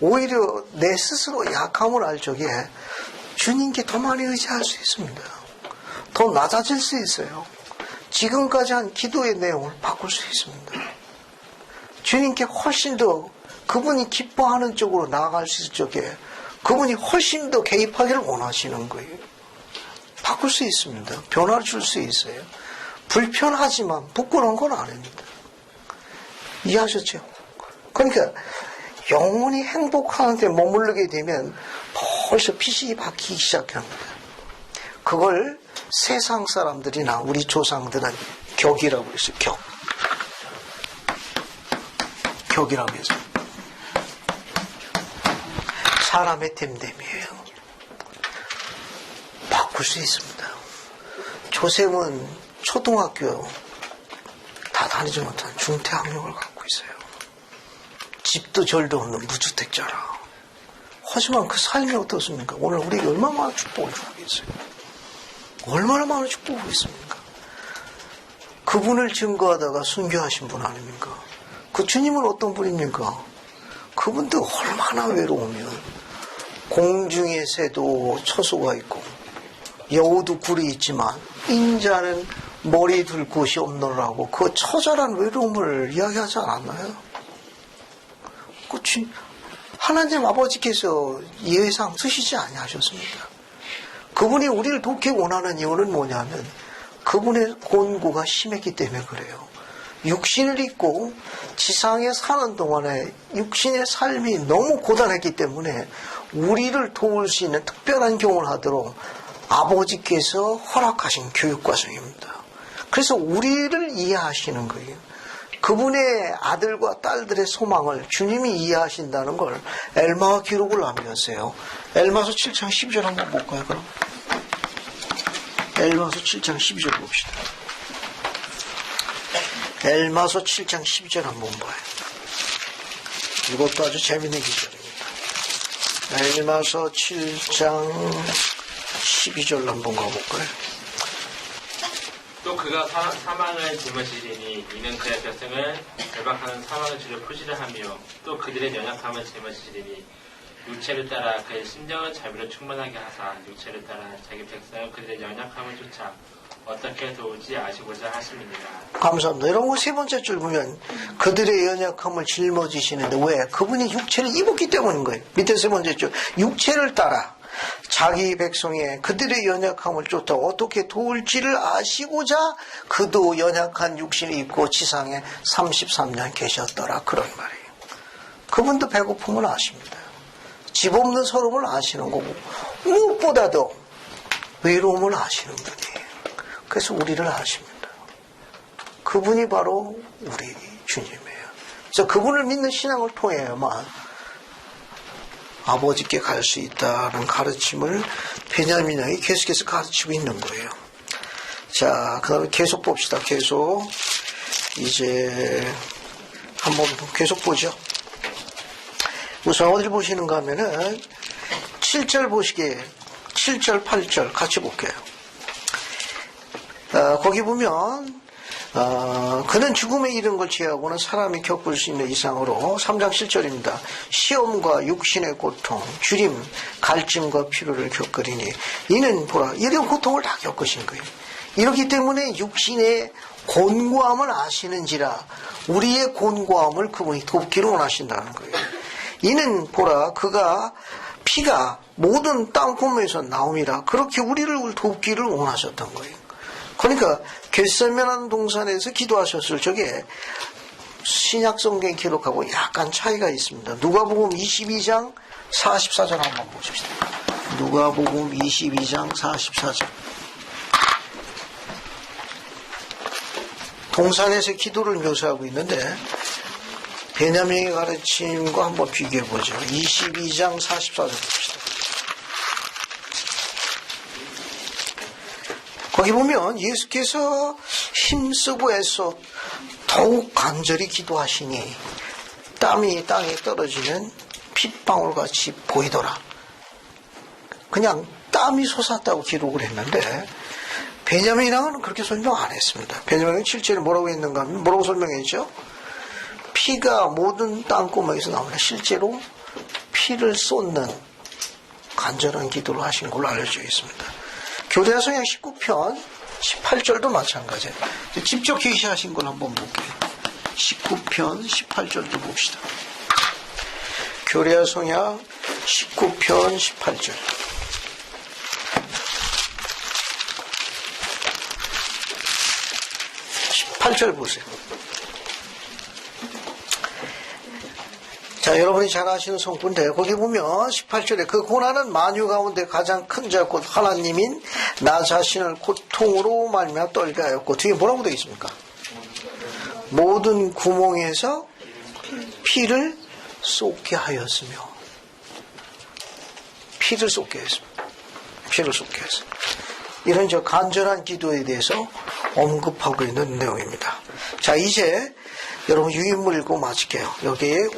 오히려 내 스스로 약함을 알 적에 주님께 더 많이 의지할 수 있습니다. 더 낮아질 수 있어요. 지금까지 한 기도의 내용을 바꿀 수 있습니다. 주님께 훨씬 더 그분이 기뻐하는 쪽으로 나아갈 수 있을 적에 그분이 훨씬 더 개입하기를 원하시는 거예요. 바꿀 수 있습니다. 변화를 줄 수 있어요. 불편하지만 부끄러운 건 아닙니다. 이해하셨죠? 그러니까 영혼이 행복하는데 머무르게 되면 벌써 빛이 바뀌기 시작합니다. 그걸 세상 사람들이나 우리 조상들은 격이라고 했어요. 격이라고 해서 사람의 됨됨이에요. 바꿀 수 있습니다. 조셉은 초등학교 다 다니지 못한 중퇴학력을 갖고 있어요. 집도 절도 없는 무주택자라. 하지만 그 삶이 어떻습니까? 오늘 우리에게 얼마나 많은 축복을 주겠어요. 얼마나 많은 축복을 있습니까? 그분을 증거하다가 순교하신 분 아닙니까? 그 주님은 어떤 분입니까? 그분도 얼마나 외로우면 공중의 새도 처소가 있고 여우도 굴이 있지만 인자는 머리 둘 곳이 없노라고 그 처절한 외로움을 이야기하지 않았나요? 하나님 아버지께서 예상 쓰시지 아니하셨습니까? 그분이 우리를 돕기 원하는 이유는 뭐냐면 그분의 곤고가 심했기 때문에 그래요. 육신을 입고 지상에 사는 동안에 육신의 삶이 너무 고단했기 때문에 우리를 도울 수 있는 특별한 경험을 하도록 아버지께서 허락하신 교육과정입니다. 그래서 우리를 이해하시는 거예요. 그분의 아들과 딸들의 소망을 주님이 이해하신다는 걸 엘마가 기록을 남겼어요. 엘마서 7장 12절 한번 볼까요? 그럼 엘마서 7장 12절 봅시다. 엘마서 7장 12절 한번 봐요. 이것도 아주 재밌는 기절입니다. 엘마서 7장 12절 한번 가볼까요?
또 그가 사망을 짊어지리니 이는 그의 백성을 결박하는 사망의 주를 표시를 하며 또 그들의 연약함을 짊어지리니 육체를 따라 그의 심정을 자비로 충만하게 하사 육체를 따라 자기 백성을 그들의 연약함을 쫓아 어떻게 도울지 아시고자 하십니다.
감사합니다. 이런 거 세 번째 줄 보면 그들의 연약함을 짊어지시는데 왜? 그분이 육체를 입었기 때문인 거예요. 밑에 세 번째 줄 육체를 따라 자기 백성의 그들의 연약함을 쫓아 어떻게 도울지를 아시고자 그도 연약한 육신을 입고 지상에 33년 계셨더라. 그런 말이에요. 그분도 배고픔을 아십니다. 집 없는 서름을 아시는 거고 무엇보다도 외로움을 아시는 분이에요. 그래서 우리를 아십니다. 그분이 바로 우리 주님이에요. 그래서 그분을 믿는 신앙을 통해야만 아버지께 갈 수 있다는 가르침을 베냐민 형이 계속해서 가르치고 있는 거예요. 자, 그 다음에 계속 봅시다. 계속 이제 한번 계속 보죠. 우선 어딜 보시는가 하면은 7절 보시게 7절 8절 같이 볼게요. 거기 보면 그는 죽음에 이른 걸 제하고는 사람이 겪을 수 있는 이상으로 3장 7절입니다. 시험과 육신의 고통, 주림, 갈증과 피로를 겪으리니 이는 보라 이런 고통을 다 겪으신 거예요. 이렇기 때문에 육신의 곤고함을 아시는지라 우리의 곤고함을 그분이 돕기를 원하신다는 거예요. 이는 보라 그가 피가 모든 땅구멍에서 나옴이라 그렇게 우리를 돕기를 원하셨던 거예요. 그러니까 겟세마네 동산에서 기도하셨을 적에 신약 성경 기록하고 약간 차이가 있습니다. 누가복음 22장 44절 한번 보십시다. 누가복음 22장 44절. 동산에서 기도를 묘사하고 있는데 베냐민의 가르침과 한번 비교해보죠. 22장 44절 봅시다. 거기 보면 예수께서 힘쓰고 애써 더욱 간절히 기도하시니 땀이 땅에 떨어지는 핏방울같이 보이더라. 그냥 땀이 솟았다고 기록을 했는데 베냐민이랑은 그렇게 설명 안 했습니다. 베냐민은 7절에 뭐라고 했는가 하면 뭐라고 설명했죠? 피가 모든 땅구멍에서 나오는 실제로 피를 쏟는 간절한 기도를 하신 걸로 알려져 있습니다. 교대서양 19편 18절도 마찬가지예요. 직접 계시하신 걸 한번 볼게요. 19편 18절도 봅시다. 교대서양 19편 18절. 18절 보세요. 자, 여러분이 잘 아시는 성구인데 거기 보면 18절에 그 고난은 만유 가운데 가장 큰 자 곧 하나님인 나 자신을 고통으로 말미암아 떨게 하였고 뒤에 뭐라고 되어 있습니까? 모든 구멍에서 피를 쏟게 하였으며 피를 쏟게 했습니다. 피를 쏟게 했습니다. 이런 저 간절한 기도에 대해서 언급하고 있는 내용입니다. 자, 이제 여러분 유인물 읽고 마칠게요. 여기에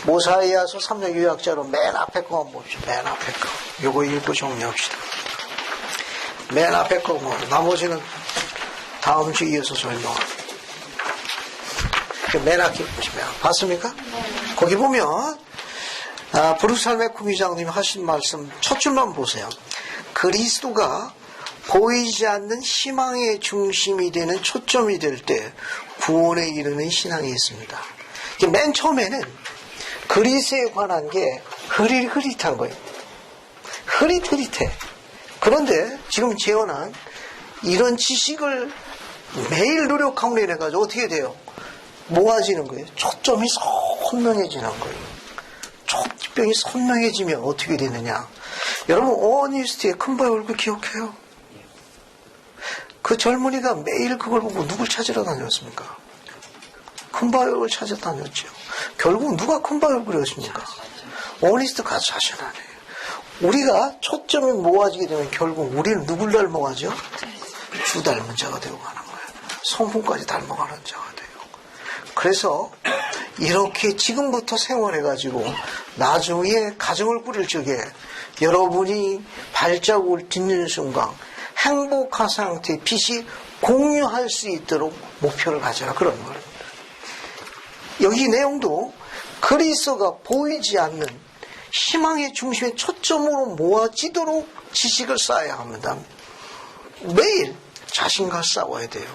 모사이아서 3장 요약자로 맨 앞에 거 한번 봅시다. 맨 앞에 거. 요거 읽고 정리합시다. 맨 앞에 거 뭐, 나머지는 다음 주 이어서 설명합니다. 맨 앞에 보시면 봤습니까? 거기 보면 브룩살메 구미장님이 하신 말씀 첫 줄만 보세요. 그리스도가 보이지 않는 희망의 중심이 되는 초점이 될 때 구원에 이르는 신앙이 있습니다. 맨 처음에는 그리스도에 관한 게 흐릿흐릿한 거예요. 흐릿흐릿해. 그런데 지금 재현한 이런 지식을 매일 노력함으로 인해가지고 어떻게 돼요? 모아지는 거예요. 초점이 선명해지는 거예요. 초점이 선명해지면 어떻게 되느냐? 여러분 오니스트의 큰바의 얼굴 기억해요? 그 젊은이가 매일 그걸 보고 누굴 찾으러 다녔습니까? 큰바의 얼굴 찾아 다녔죠. 결국 누가 큰바의 얼굴이었습니까? 오니스트 가자신 아니에요. 우리가 초점이 모아지게 되면 결국 우리는 누굴 닮아가죠? 주 닮은 자가 되고 가는 거예요. 성품까지 닮아가는 자가 돼요. 그래서 이렇게 지금부터 생활해가지고 나중에 가정을 꾸릴 적에 여러분이 발자국을 딛는 순간 행복한 상태의 빛이 공유할 수 있도록 목표를 가져라. 그런 거예요. 여기 내용도 그리스도가 보이지 않는 희망의 중심에 초점으로 모아지도록 지식을 쌓아야 합니다. 매일 자신과 싸워야 돼요.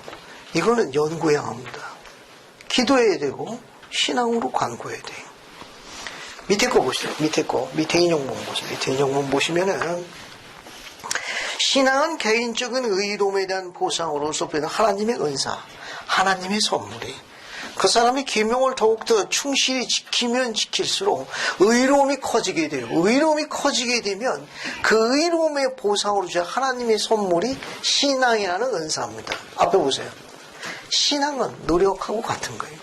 이거는 연구해야 합니다. 기도해야 되고 신앙으로 간구해야 돼요. 밑에 거 보시죠. 밑에 인용문 보세요. 밑에 인용문 보시면은 신앙은 개인적인 의로움에 대한 보상으로서 보이는 하나님의 은사, 하나님의 선물이 그 사람이 계명을 더욱더 충실히 지키면 지킬수록 의로움이 커지게 돼요. 의로움이 커지게 되면 그 의로움의 보상으로 주신 하나님의 선물이 신앙이라는 은사입니다. 앞에 보세요. 신앙은 노력하고 같은 거예요.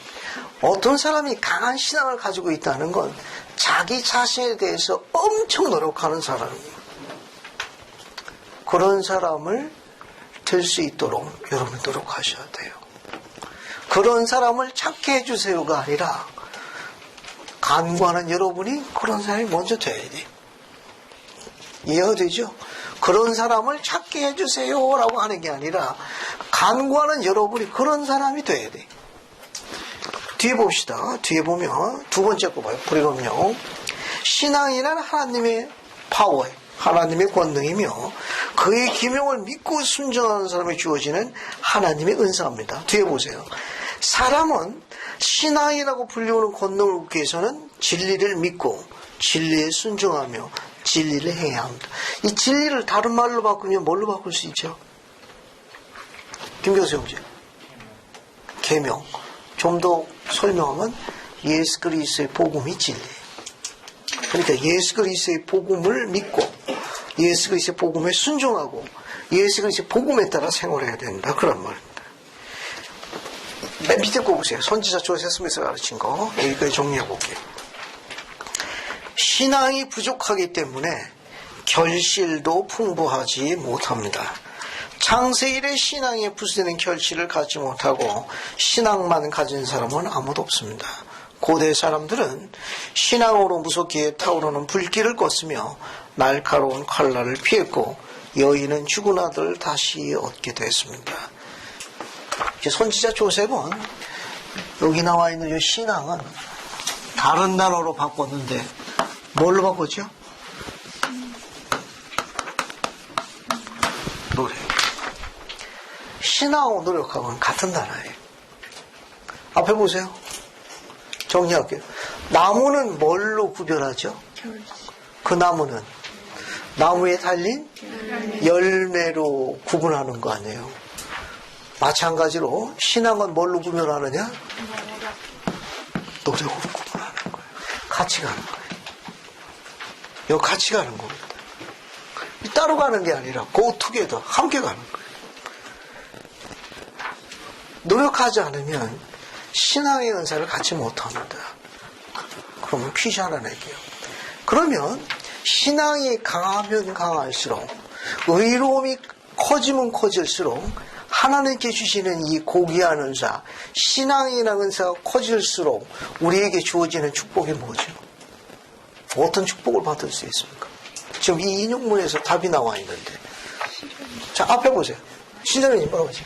어떤 사람이 강한 신앙을 가지고 있다는 건 자기 자신에 대해서 엄청 노력하는 사람이에요. 그런 사람을 될 수 있도록 여러분 노력하셔야 돼요. 그런 사람을 찾게 해주세요가 아니라 간구하는 여러분이 그런 사람이 먼저 돼야 돼. 이해가 되죠? 그런 사람을 찾게 해주세요라고 하는 게 아니라 간구하는 여러분이 그런 사람이 돼야 돼. 뒤에 봅시다. 뒤에 보면 두 번째 거 봐요. 불이검령. 신앙이란 하나님의 파워, 하나님의 권능이며 그의 기명을 믿고 순종하는 사람에 주어지는 하나님의 은사입니다. 뒤에 보세요. 사람은 신앙이라고 불리우는 권능을 얻기 위해서는 진리를 믿고 진리에 순종하며 진리를 행해야 합니다. 이 진리를 다른 말로 바꾸면 뭘로 바꿀 수 있죠? 김교수 형제. 계명. 좀 더 설명하면 예수 그리스도의 복음이 진리. 그러니까 예수 그리스도의 복음을 믿고 예수 그리스도의 복음에 순종하고 예수 그리스도의 복음에 따라 생활해야 된다. 그런 말입니다. 맨 밑에 거 보세요. 선지자 조세 스미스가 가르친 거. 여기까지 정리해 볼게요. 신앙이 부족하기 때문에 결실도 풍부하지 못합니다. 창세일의 신앙에 부수되는 결실을 갖지 못하고 신앙만 가진 사람은 아무도 없습니다. 고대 사람들은 신앙으로 무섭게 타오르는 불길을 껐으며 날카로운 칼날을 피했고 여인은 죽은 아들을 다시 얻게 됐습니다. 선지자 조셉은 여기 나와 있는 이 신앙은 다른 단어로 바꿨는데 뭘로 바꿨죠? 노래. 신앙하고 노력하고는 같은 단어예요. 앞에 보세요. 정리할게요. 나무는 뭘로 구별하죠? 그 나무는 나무에 달린 열매로 구분하는 거 아니에요. 마찬가지로 신앙은 뭘로 구별하느냐? 노력으로 구분하는 거예요. 같이 가는 거예요. 이거 같이 가는 겁니다. 따로 가는 게 아니라 go together, 함께 가는 거예요. 노력하지 않으면 신앙의 은사를 갖지 못합니다. 그러면 퀴즈 하나 낼게요. 그러면 신앙이 강하면 강할수록 의로움이 커지면 커질수록 하나님께 주시는 이 고귀한 은사, 신앙이라는 은사가 커질수록 우리에게 주어지는 축복이 뭐죠? 어떤 축복을 받을 수 있습니까? 지금 이 인용문에서 답이 나와 있는데. 자, 앞에 보세요. 시전이 뭐라고 하죠?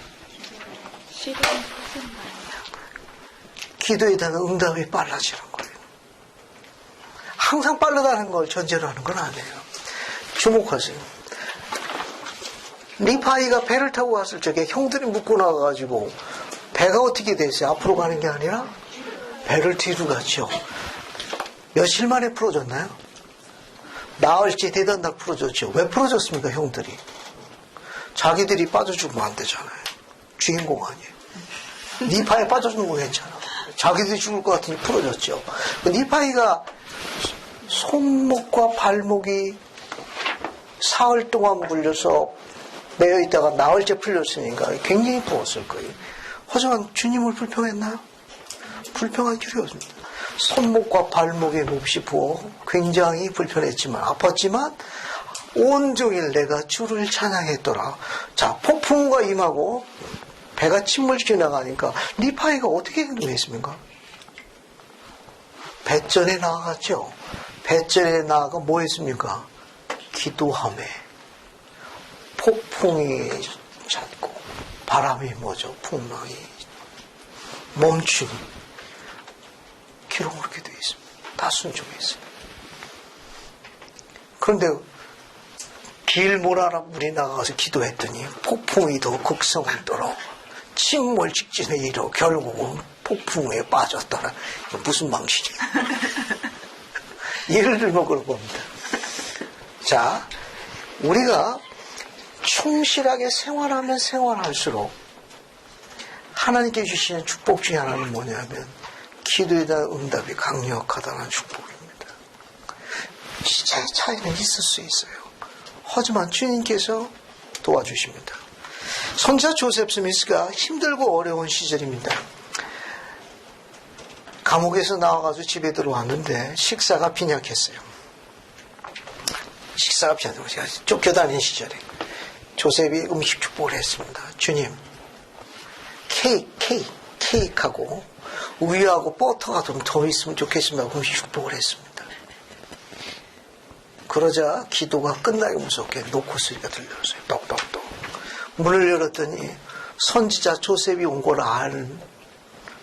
기도에 대한 응답이 빨라지는 거예요. 항상 빠르다는 걸 전제로 하는 건 아니에요. 주목하세요. 리파이가 배를 타고 왔을 적에 형들이 묶고 나가가지고 배가 어떻게 됐어요? 앞으로 가는 게 아니라 배를 뒤로 갔죠. 며칠 만에 풀어졌나요? 나흘째 되던 날 풀어졌죠. 왜 풀어졌습니까, 형들이? 자기들이 빠져 죽으면 안 되잖아요. 주인공 아니에요. 니파에 빠져 죽는 거 괜찮아. 자기들이 죽을 것 같으니 풀어졌죠. 니파이가 손목과 발목이 사흘 동안 물려서 매여 있다가 나흘째 풀렸으니까 굉장히 부었을 거예요. 하지만 주님을 불평했나요? 불평한 길이 없습니다. 손목과 발목에 몹시 부어 굉장히 불편했지만 아팠지만 온종일 내가 주를 찬양했더라. 자, 폭풍과 임하고 배가 침몰시켜 나가니까 리파이가 어떻게 행동했습니까? 배전에 나아갔죠. 배전에 나아가 뭐 했습니까? 기도하며 폭풍이 잦고 바람이 뭐죠? 풍랑이 멈추니 기록 그렇게 되어 있습니다. 다 순종했어요. 그런데 길 몰아라 물이 나가서 기도했더니 폭풍이 더 극성을 떨어 침몰 직전에 이르러 결국은 폭풍에 빠졌더라. 무슨 방식이야? 예를 들면 그런 겁니다. 자, 우리가 충실하게 생활하면 생활할수록 하나님께 주시는 축복 중에 하나는 뭐냐면 기도에 대한 응답이 강력하다는 축복입니다. 진짜 차이는 있을 수 있어요. 하지만 주님께서 도와주십니다. 선지자 조셉 스미스가 힘들고 어려운 시절입니다. 감옥에서 나와가지고 집에 들어왔는데 식사가 빈약했어요. 식사가 빈약했어요. 쫓겨다닌 시절에 조셉이 음식 축복을 했습니다. 주님, 케이크하고 우유하고 버터가 좀 더 있으면 좋겠습니다. 음식 축복을 했습니다. 그러자 기도가 끝나기 무섭게 노크 소리가 들려왔어요. 똑똑똑. 문을 열었더니 선지자 조셉이 온 걸 아는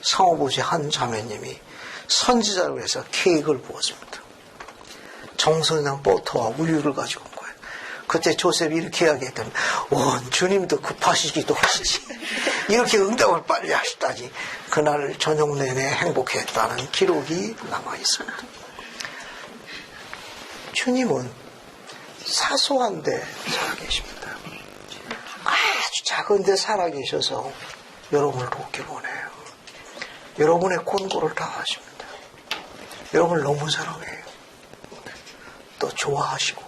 상호보시 한 자매님이 선지자로 해서 케이크를 부었습니다. 정성이랑 버터와 우유를 가지고 온 거예요. 그때 조셉이 이렇게 이야기했더니 주님도 급하시기도 하시지. 이렇게 응답을 빨리 하시다니. 그날 저녁 내내 행복했다는 기록이 남아 있습니다. 주님은 사소한데 살아계십니다. 아주 작은데 살아계셔서 여러분을 돕게 보내요. 여러분의 권고를 다 하십니다. 여러분을 너무 사랑해요. 또 좋아하시고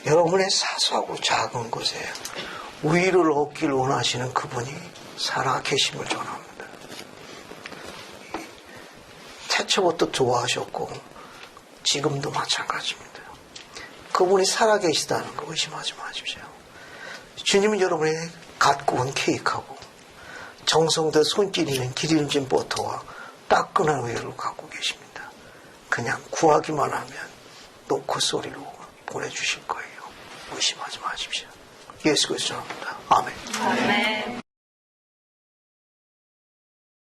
여러분의 사소하고 작은 것에 우위를 얻기를 원하시는 그분이 살아계심을 전합니다. 태초부터 좋아하셨고 지금도 마찬가지입니다. 그분이 살아계시다는 거 의심하지 마십시오. 주님은 여러분의 갓 구운 케이크하고 정성껏 손길이는 기름진 버터와 따끈한 우유를 갖고 계십니다. 그냥 구하기만 하면 노크 소리로 보내주실 거예요. 의심하지 마십시오. 예수 그리스도 합니다. 아멘.
아멘.